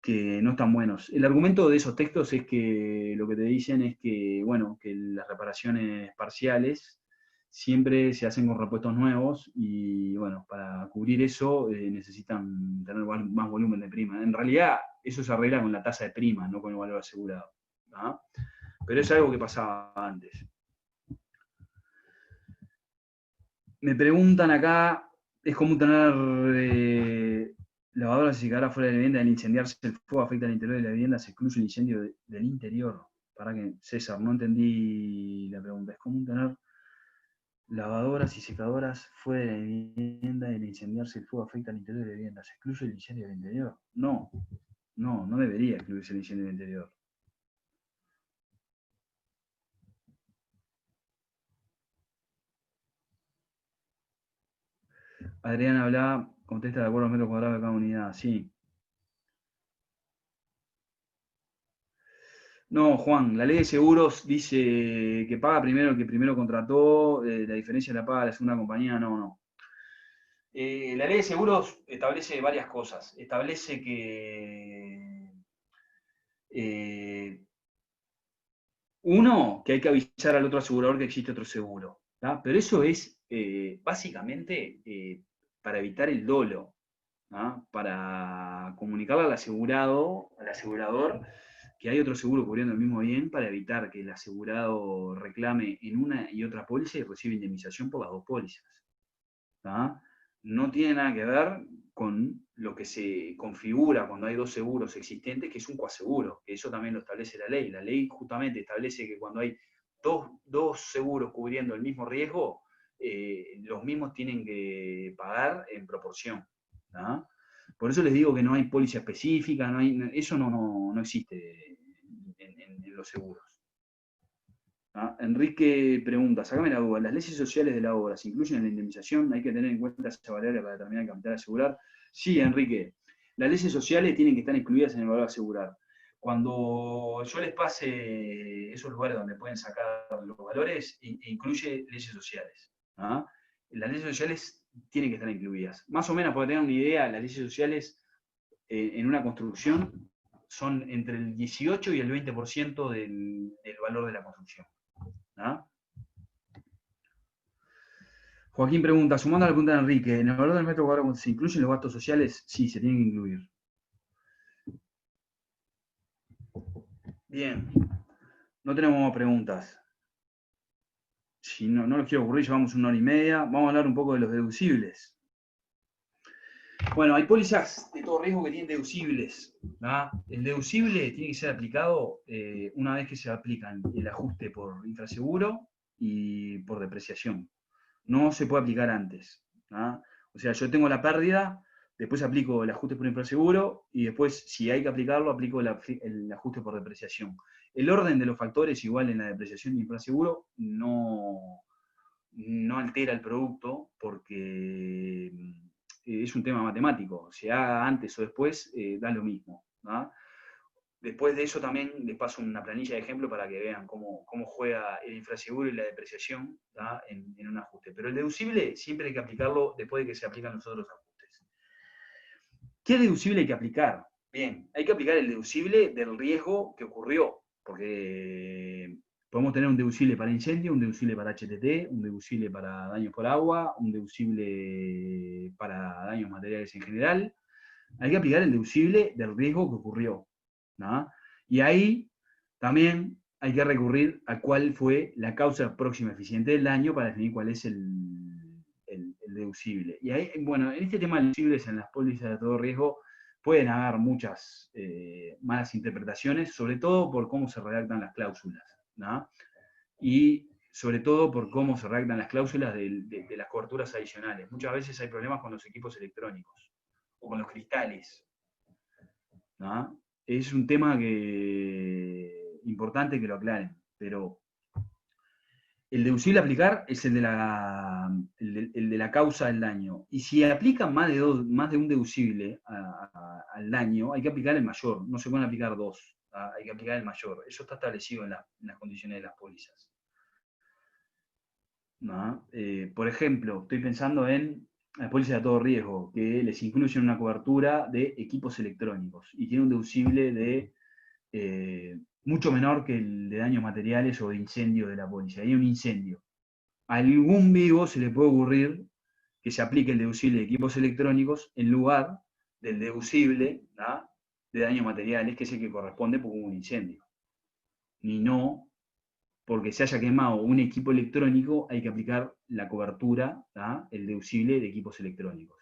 que no están buenos. El argumento de esos textos es que lo que te dicen es que, bueno, que las reparaciones parciales siempre se hacen con repuestos nuevos y, bueno, para cubrir eso necesitan tener más volumen de prima. En realidad, eso se arregla con la tasa de prima, no con el valor asegurado, ¿no? Pero es algo que pasaba antes. Me preguntan acá, ¿es común tener lavadoras y secadoras fuera de la vivienda? Al incendiarse el fuego afecta al interior de la vivienda, se excluye el incendio del interior. Para que, César, no entendí la pregunta. ¿Es común tener lavadoras y secadoras fuera de la vivienda y al incendiarse el fuego afecta al interior de la vivienda? ¿Se excluye el incendio del interior? No, no debería excluirse el incendio del interior. Adriana habla, contesta de acuerdo a metros cuadrados de cada unidad, sí. No, Juan, la ley de seguros dice que paga primero el que primero contrató, la diferencia la paga la segunda compañía, no. La ley de seguros establece varias cosas. Establece que, uno, que hay que avisar al otro asegurador que existe otro seguro, ¿tá? Pero eso es básicamente para evitar el dolo, ¿tá? Para comunicarle al asegurado, al asegurador, que hay otro seguro cubriendo el mismo bien para evitar que el asegurado reclame en una y otra póliza y reciba indemnización por las dos pólizas, ¿tá? No tiene nada que ver con lo que se configura cuando hay dos seguros existentes, que es un coaseguro, que eso también lo establece la ley. La ley justamente establece que cuando hay dos seguros cubriendo el mismo riesgo, los mismos tienen que pagar en proporción, ¿tá? Por eso les digo que no hay póliza específica, eso no existe en los seguros. ¿Ah? Enrique pregunta, sacame la duda, ¿las leyes sociales de la obra se incluyen en la indemnización? ¿Hay que tener en cuenta esa variable para determinar el capital a asegurar? Sí, Enrique, las leyes sociales tienen que estar incluidas en el valor a asegurar. Cuando yo les pase esos lugares donde pueden sacar los valores, incluye leyes sociales. ¿ah? Las leyes sociales tienen que estar incluidas. Más o menos, para tener una idea, las leyes sociales en una construcción son entre el 18 y el 20% del valor de la construcción. ¿Ah? Joaquín pregunta, sumando a la pregunta de Enrique, ¿en el valor del metro cuadrado se incluyen los gastos sociales? Sí, se tienen que incluir. Bien, no tenemos más preguntas. Si no los quiero aburrir, llevamos 1 hora y media. Vamos a hablar un poco de los deducibles. Bueno, hay pólizas de todo riesgo que tienen deducibles. ¿Ah? El deducible tiene que ser aplicado una vez que se aplican el ajuste por infraseguro y por depreciación. No se puede aplicar antes. ¿Ah? O sea, yo tengo la pérdida, después aplico el ajuste por infraseguro y después, si hay que aplicarlo, aplico el ajuste por depreciación. El orden de los factores, igual en la depreciación y infraseguro, no altera el producto porque es un tema matemático. Se haga antes o después, da lo mismo. ¿Ah? Después de eso también les paso una planilla de ejemplo para que vean cómo juega el infraseguro y la depreciación en un ajuste. Pero el deducible siempre hay que aplicarlo después de que se aplican los otros ajustes. ¿Qué deducible hay que aplicar? Bien, hay que aplicar el deducible del riesgo que ocurrió, porque podemos tener un deducible para incendio, un deducible para HTT, un deducible para daños por agua, un deducible para daños materiales en general. Hay que aplicar el deducible del riesgo que ocurrió, ¿no? Y ahí también hay que recurrir a cuál fue la causa próxima eficiente del daño para definir cuál es el deducible. Y ahí, bueno, en este tema de deducibles en las pólizas de todo riesgo pueden haber muchas malas interpretaciones, sobre todo por cómo se redactan las cláusulas, ¿no? Y sobre todo por cómo se redactan las cláusulas de las coberturas adicionales. Muchas veces hay problemas con los equipos electrónicos o con los cristales, ¿no? Es un tema importante que lo aclaren, pero el deducible a aplicar es el de la causa del daño. Y si aplican más de un deducible al daño, hay que aplicar el mayor. No se pueden aplicar dos. Hay que aplicar el mayor. Eso está establecido en las condiciones de las pólizas. ¿No? Por ejemplo, estoy pensando en las pólizas de todo riesgo, que les incluyen una cobertura de equipos electrónicos y tiene un deducible de mucho menor que el de daños materiales o de incendio de la póliza. Hay un incendio. A algún vivo se le puede ocurrir que se aplique el deducible de equipos electrónicos en lugar del deducible, ¿no?, de daños materiales, que es el que corresponde porque hubo un incendio. Ni no, porque se haya quemado un equipo electrónico, hay que aplicar la cobertura, ¿no?, el deducible de equipos electrónicos.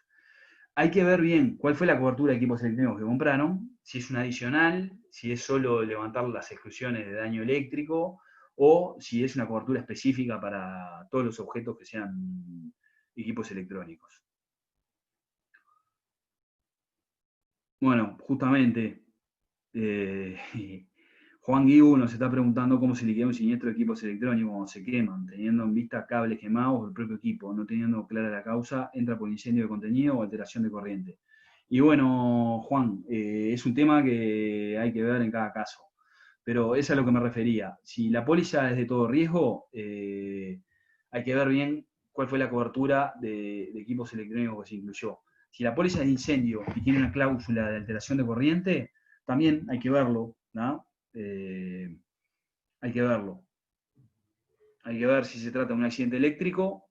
Hay que ver bien cuál fue la cobertura de equipos electrónicos que compraron, si es una adicional, si es solo levantar las exclusiones de daño eléctrico, o si es una cobertura específica para todos los objetos que sean equipos electrónicos. Bueno, justamente, Juan Guibu nos está preguntando cómo se liquida un siniestro de equipos electrónicos cuando se queman, teniendo en vista cables quemados o el propio equipo, no teniendo clara la causa, entra por incendio de contenido o alteración de corriente. Y bueno, Juan, es un tema que hay que ver en cada caso, pero es a lo que me refería. Si la póliza es de todo riesgo, hay que ver bien cuál fue la cobertura de equipos electrónicos que se incluyó. Si la póliza es de incendio y tiene una cláusula de alteración de corriente, también hay que verlo, ¿no? Hay que verlo. Hay que ver si se trata de un accidente eléctrico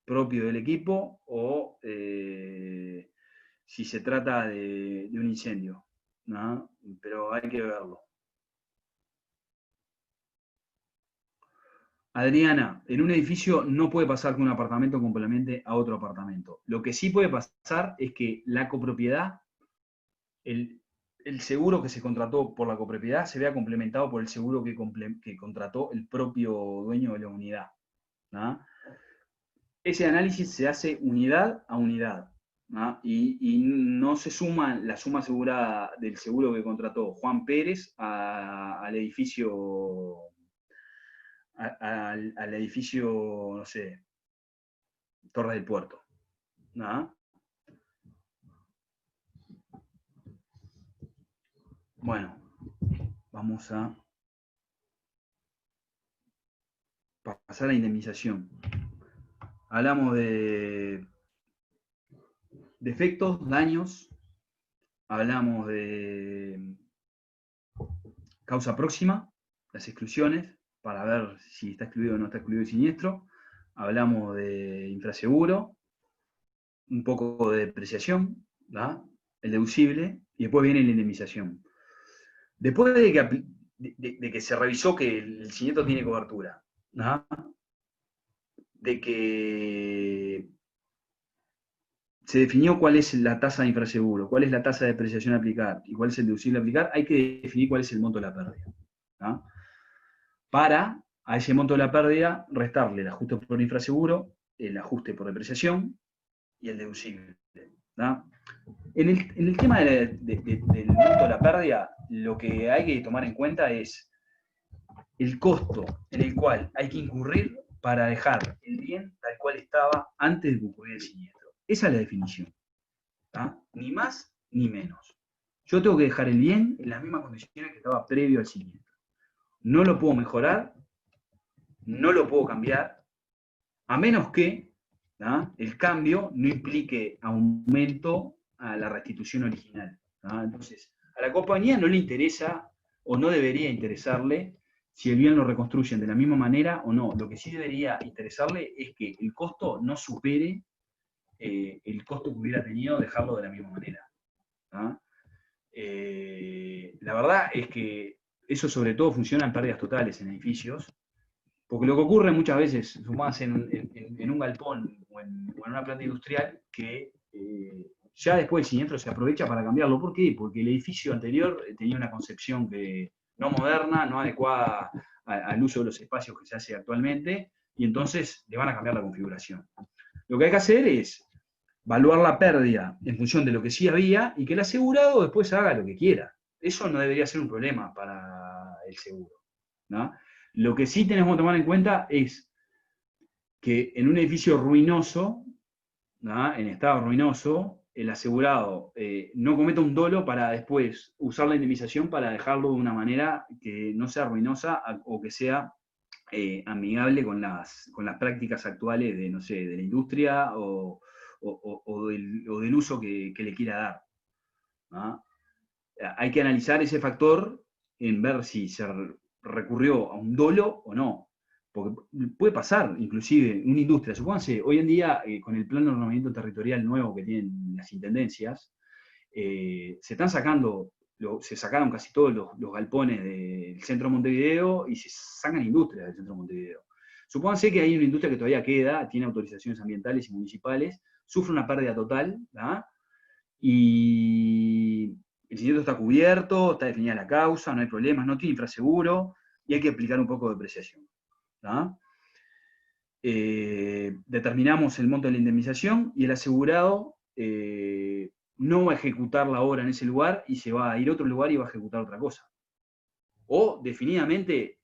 propio del equipo o si se trata de un incendio, ¿no? Pero hay que verlo. Adriana, en un edificio no puede pasar que un apartamento complemente a otro apartamento. Lo que sí puede pasar es que la copropiedad, el seguro que se contrató por la copropiedad se vea complementado por el seguro que contrató el propio dueño de la unidad, ¿no? Ese análisis se hace unidad a unidad, ¿no? Y no se suma la suma asegurada del seguro que contrató Juan Pérez al edificio, al edificio, no sé, Torres del Puerto, ¿no? Bueno, vamos a pasar a indemnización. hablamos de defectos, daños, hablamos de causa próxima, las exclusiones, para ver si está excluido o no está excluido el siniestro, hablamos de infraseguro, un poco de depreciación, ¿verdad? El deducible, y después viene la indemnización. Después de que se revisó que el siniestro tiene cobertura, ¿verdad? De que se definió cuál es la tasa de infraseguro, cuál es la tasa de depreciación a aplicar y cuál es el deducible a aplicar, hay que definir cuál es el monto de la pérdida, ¿verdad? Para a ese monto de la pérdida restarle el ajuste por infraseguro, el ajuste por depreciación y el deducible, ¿verdad? En el tema del monto de la pérdida, lo que hay que tomar en cuenta es el costo en el cual hay que incurrir para dejar el bien tal cual estaba antes de que ocurriera el siniestro. Esa es la definición, ¿tá? Ni más ni menos. Yo tengo que dejar el bien en las mismas condiciones que estaba previo al siniestro. No lo puedo mejorar, no lo puedo cambiar, a menos que, ¿tá?, el cambio no implique aumento a la restitución original, ¿tá? Entonces, a la compañía no le interesa o no debería interesarle si el bien lo reconstruyen de la misma manera o no. Lo que sí debería interesarle es que el costo no supere el costo que hubiera tenido dejarlo de la misma manera, ¿tá? La verdad es que eso sobre todo funciona en pérdidas totales en edificios, porque lo que ocurre muchas veces, sumás en un galpón o en una planta industrial, que ya después del siniestro se aprovecha para cambiarlo. ¿Por qué? Porque el edificio anterior tenía una concepción no moderna, no adecuada al uso de los espacios que se hace actualmente, y entonces le van a cambiar la configuración. Lo que hay que hacer es evaluar la pérdida en función de lo que sí había y que el asegurado después haga lo que quiera. Eso no debería ser un problema para el seguro, ¿no? Lo que sí tenemos que tomar en cuenta es que en un edificio ruinoso, ¿no?, en estado ruinoso, el asegurado no cometa un dolo para después usar la indemnización para dejarlo de una manera que no sea ruinosa o que sea amigable con las prácticas actuales de, no sé, de la industria o del uso que le quiera dar, ¿no? Hay que analizar ese factor en ver si se recurrió a un dolo o no. Porque puede pasar, inclusive, una industria. Supónganse, hoy en día, con el plan de ordenamiento territorial nuevo que tienen las intendencias, se sacaron casi todos los galpones del centro de Montevideo y se sacan industrias del centro de Montevideo. Supónganse que hay una industria que todavía queda, tiene autorizaciones ambientales y municipales, sufre una pérdida total, ¿verdad? Y el siniestro está cubierto, está definida la causa, no hay problemas, no tiene infraseguro, y hay que aplicar un poco de depreciación, ¿verdad? Determinamos el monto de la indemnización y el asegurado no va a ejecutar la obra en ese lugar y se va a ir a otro lugar y va a ejecutar otra cosa. O, definitivamente,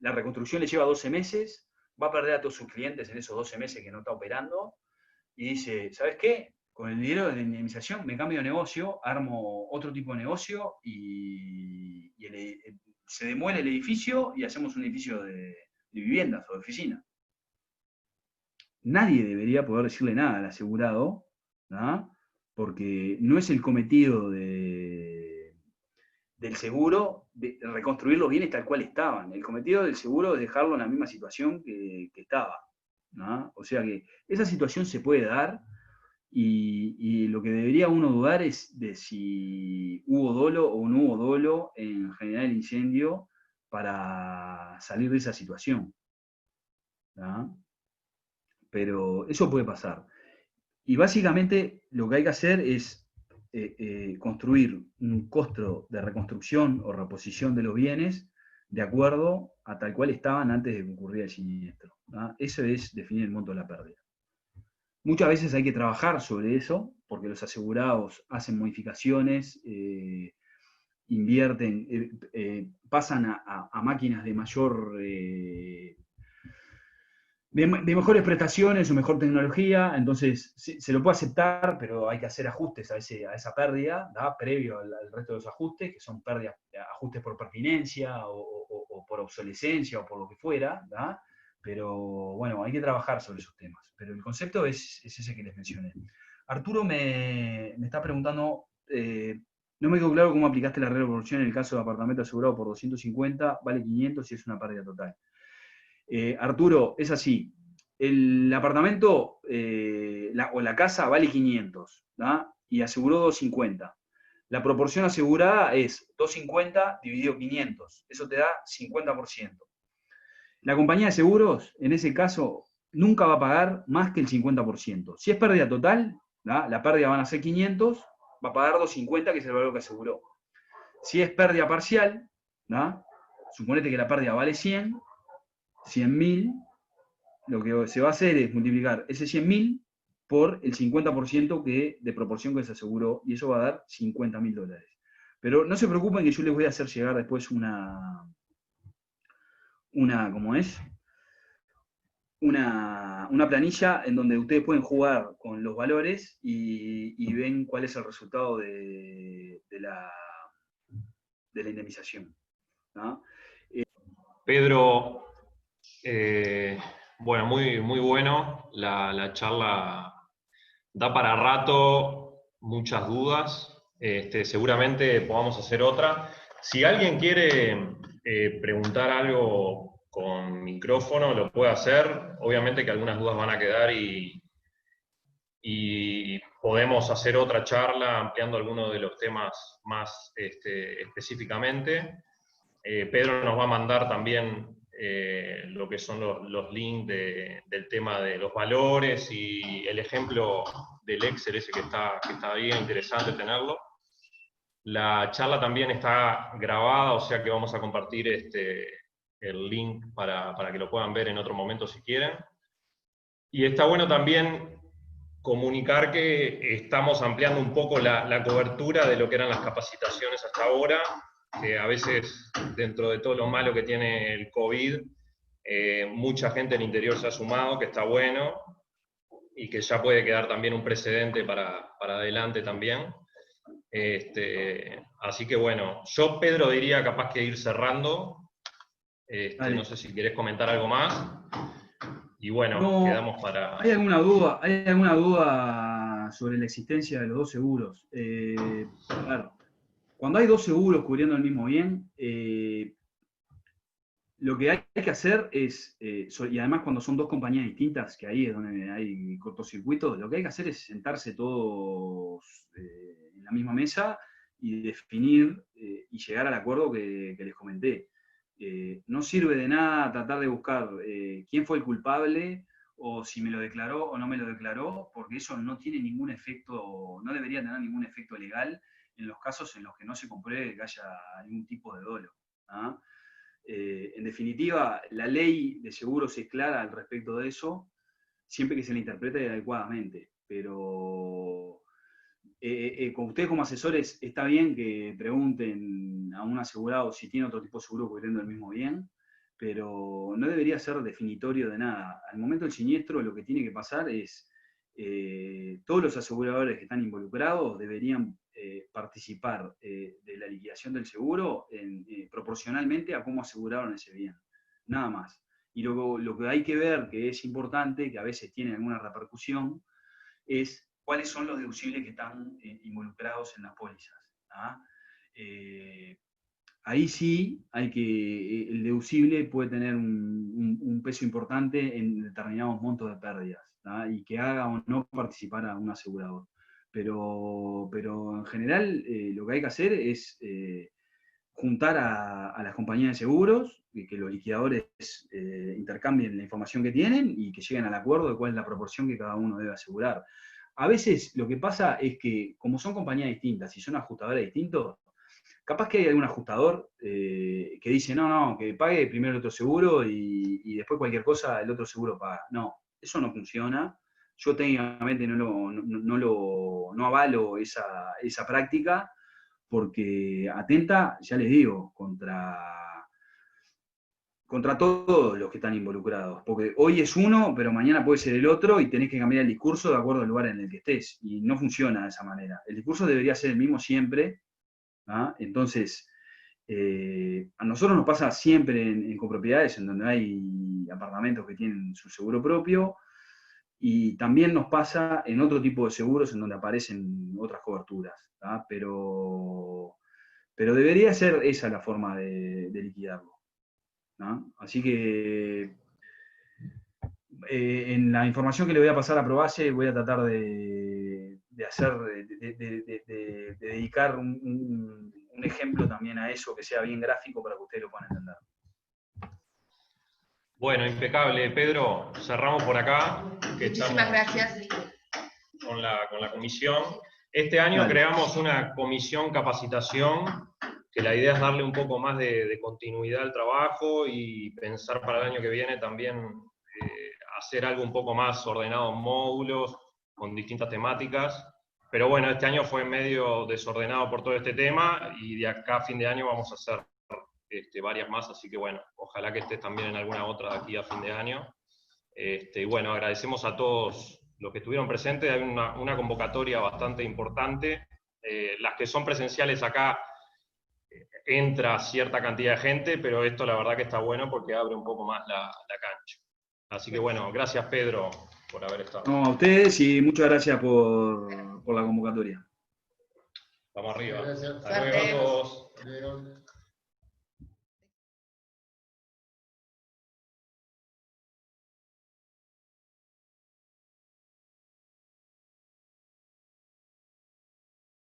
la reconstrucción le lleva 12 meses, va a perder a todos sus clientes en esos 12 meses que no está operando, y dice, ¿sabes qué? Con el dinero de la indemnización me cambio de negocio, armo otro tipo de negocio y se demuele el edificio y hacemos un edificio de viviendas o de oficinas. Nadie debería poder decirle nada al asegurado, ¿no?, porque no es el cometido del seguro de reconstruir los bienes tal cual estaban. El cometido del seguro es dejarlo en la misma situación que estaba, ¿no? O sea que esa situación se puede dar y lo que debería uno dudar es de si hubo dolo o no hubo dolo en generar el incendio para salir de esa situación, ¿no? Pero eso puede pasar. Y básicamente lo que hay que hacer es construir un costo de reconstrucción o reposición de los bienes de acuerdo a tal cual estaban antes de que ocurriera el siniestro, ¿no? Eso es definir el monto de la pérdida. Muchas veces hay que trabajar sobre eso, porque los asegurados hacen modificaciones, invierten, pasan a máquinas de mejores prestaciones o mejor tecnología, entonces se lo puede aceptar, pero hay que hacer ajustes a esa pérdida, ¿da?, previo al resto de los ajustes, que son ajustes por pertinencia o por obsolescencia o por lo que fuera, ¿da?, Pero bueno, hay que trabajar sobre esos temas. Pero el concepto es ese que les mencioné. Arturo me está preguntando, no me quedó claro cómo aplicaste la regla de proporción en el caso de apartamento asegurado por 250, vale 500 y es una pérdida total. Arturo, es así. El apartamento o la casa vale 500, ¿da? Y aseguró 250. La proporción asegurada es 250 dividido 500. Eso te da 50%. La compañía de seguros, en ese caso, nunca va a pagar más que el 50%. Si es pérdida total, ¿da? La pérdida van a ser 500, va a pagar 250, que es el valor que aseguró. Si es pérdida parcial, ¿da? Suponete que la pérdida vale 100.000, lo que se va a hacer es multiplicar ese 100.000 por el 50% de proporción que se aseguró, y eso va a dar $50.000. Pero no se preocupen que yo les voy a hacer llegar después ¿cómo es? Una planilla en donde ustedes pueden jugar con los valores y ven cuál es el resultado de la indemnización, ¿no? Pedro, bueno, muy, muy bueno. La charla da para rato, muchas dudas. Seguramente podamos hacer otra. Si alguien quiere preguntar algo con micrófono, lo puede hacer. Obviamente que algunas dudas van a quedar y podemos hacer otra charla ampliando algunos de los temas más específicamente. Pedro nos va a mandar también lo que son los links del tema de los valores y el ejemplo del Excel ese que está bien interesante tenerlo. La charla también está grabada, o sea que vamos a compartir el link para que lo puedan ver en otro momento si quieren. Y está bueno también comunicar que estamos ampliando un poco la cobertura de lo que eran las capacitaciones hasta ahora, que a veces, dentro de todo lo malo que tiene el COVID, mucha gente en el interior se ha sumado, que está bueno, y que ya puede quedar también un precedente para adelante también. Así que bueno, yo, Pedro, diría capaz que ir cerrando. No sé si querés comentar algo más. Y bueno, no, quedamos para... ¿Hay alguna duda sobre la existencia de los dos seguros? A ver, cuando hay dos seguros cubriendo el mismo bien, lo que hay que hacer es, y además cuando son dos compañías distintas, que ahí es donde hay cortocircuitos, lo que hay que hacer es sentarse todos en la misma mesa y definir y llegar al acuerdo que les comenté. No sirve de nada tratar de buscar quién fue el culpable o si me lo declaró o no me lo declaró, porque eso no tiene ningún efecto, no debería tener ningún efecto legal en los casos en los que no se compruebe que haya algún tipo de dolo, ¿ah? En definitiva, la ley de seguros es clara al respecto de eso, siempre que se la interprete adecuadamente, pero con ustedes como asesores está bien que pregunten a un asegurado si tiene otro tipo de seguro cubriendo el mismo bien, pero no debería ser definitorio de nada. Al momento del siniestro lo que tiene que pasar es todos los aseguradores que están involucrados deberían participar de la liquidación del seguro proporcionalmente a cómo aseguraron ese bien, nada más. Y lo que hay que ver, que es importante, que a veces tiene alguna repercusión, es cuáles son los deducibles que están involucrados en las pólizas. Ahí sí hay que, el deducible puede tener un peso importante en determinados montos de pérdidas, ¿tá? Y que haga o no participar a un asegurador. Pero en general lo que hay que hacer es juntar a las compañías de seguros, y que los liquidadores intercambien la información que tienen y que lleguen al acuerdo de cuál es la proporción que cada uno debe asegurar. A veces lo que pasa es que, como son compañías distintas y son ajustadores distintos, capaz que hay algún ajustador que dice, no, que pague primero el otro seguro y después cualquier cosa el otro seguro paga. No, eso no funciona. Yo técnicamente no avalo esa práctica porque atenta, ya les digo, contra todos los que están involucrados. Porque hoy es uno, pero mañana puede ser el otro y tenés que cambiar el discurso de acuerdo al lugar en el que estés. Y no funciona de esa manera. El discurso debería ser el mismo siempre. ¿Ah? Entonces, A nosotros nos pasa siempre en copropiedades en donde hay apartamentos que tienen su seguro propio, y también nos pasa en otro tipo de seguros en donde aparecen otras coberturas, ¿tá? Pero debería ser esa la forma de liquidarlo, ¿no? Así que en la información que le voy a pasar a Probase voy a tratar de dedicar un ejemplo también a eso, que sea bien gráfico para que ustedes lo puedan entender. Bueno, impecable, Pedro. Cerramos por acá. Muchísimas gracias. Con la comisión. Este año creamos una comisión capacitación, que la idea es darle un poco más de continuidad al trabajo y pensar para el año que viene también hacer algo un poco más ordenado en módulos, con distintas temáticas. Pero bueno, este año fue medio desordenado por todo este tema, y de acá a fin de año vamos a hacer varias más, así que bueno, ojalá que estés también en alguna otra de aquí a fin de año. Y bueno, agradecemos a todos los que estuvieron presentes. Hay una convocatoria bastante importante. Las que son presenciales acá, entra cierta cantidad de gente, pero esto la verdad que está bueno porque abre un poco más la cancha. Así que bueno, gracias Pedro por haber estado. No, a ustedes, y muchas gracias por la convocatoria. Vamos arriba. Gracias. Hasta luego a todos. Adiós.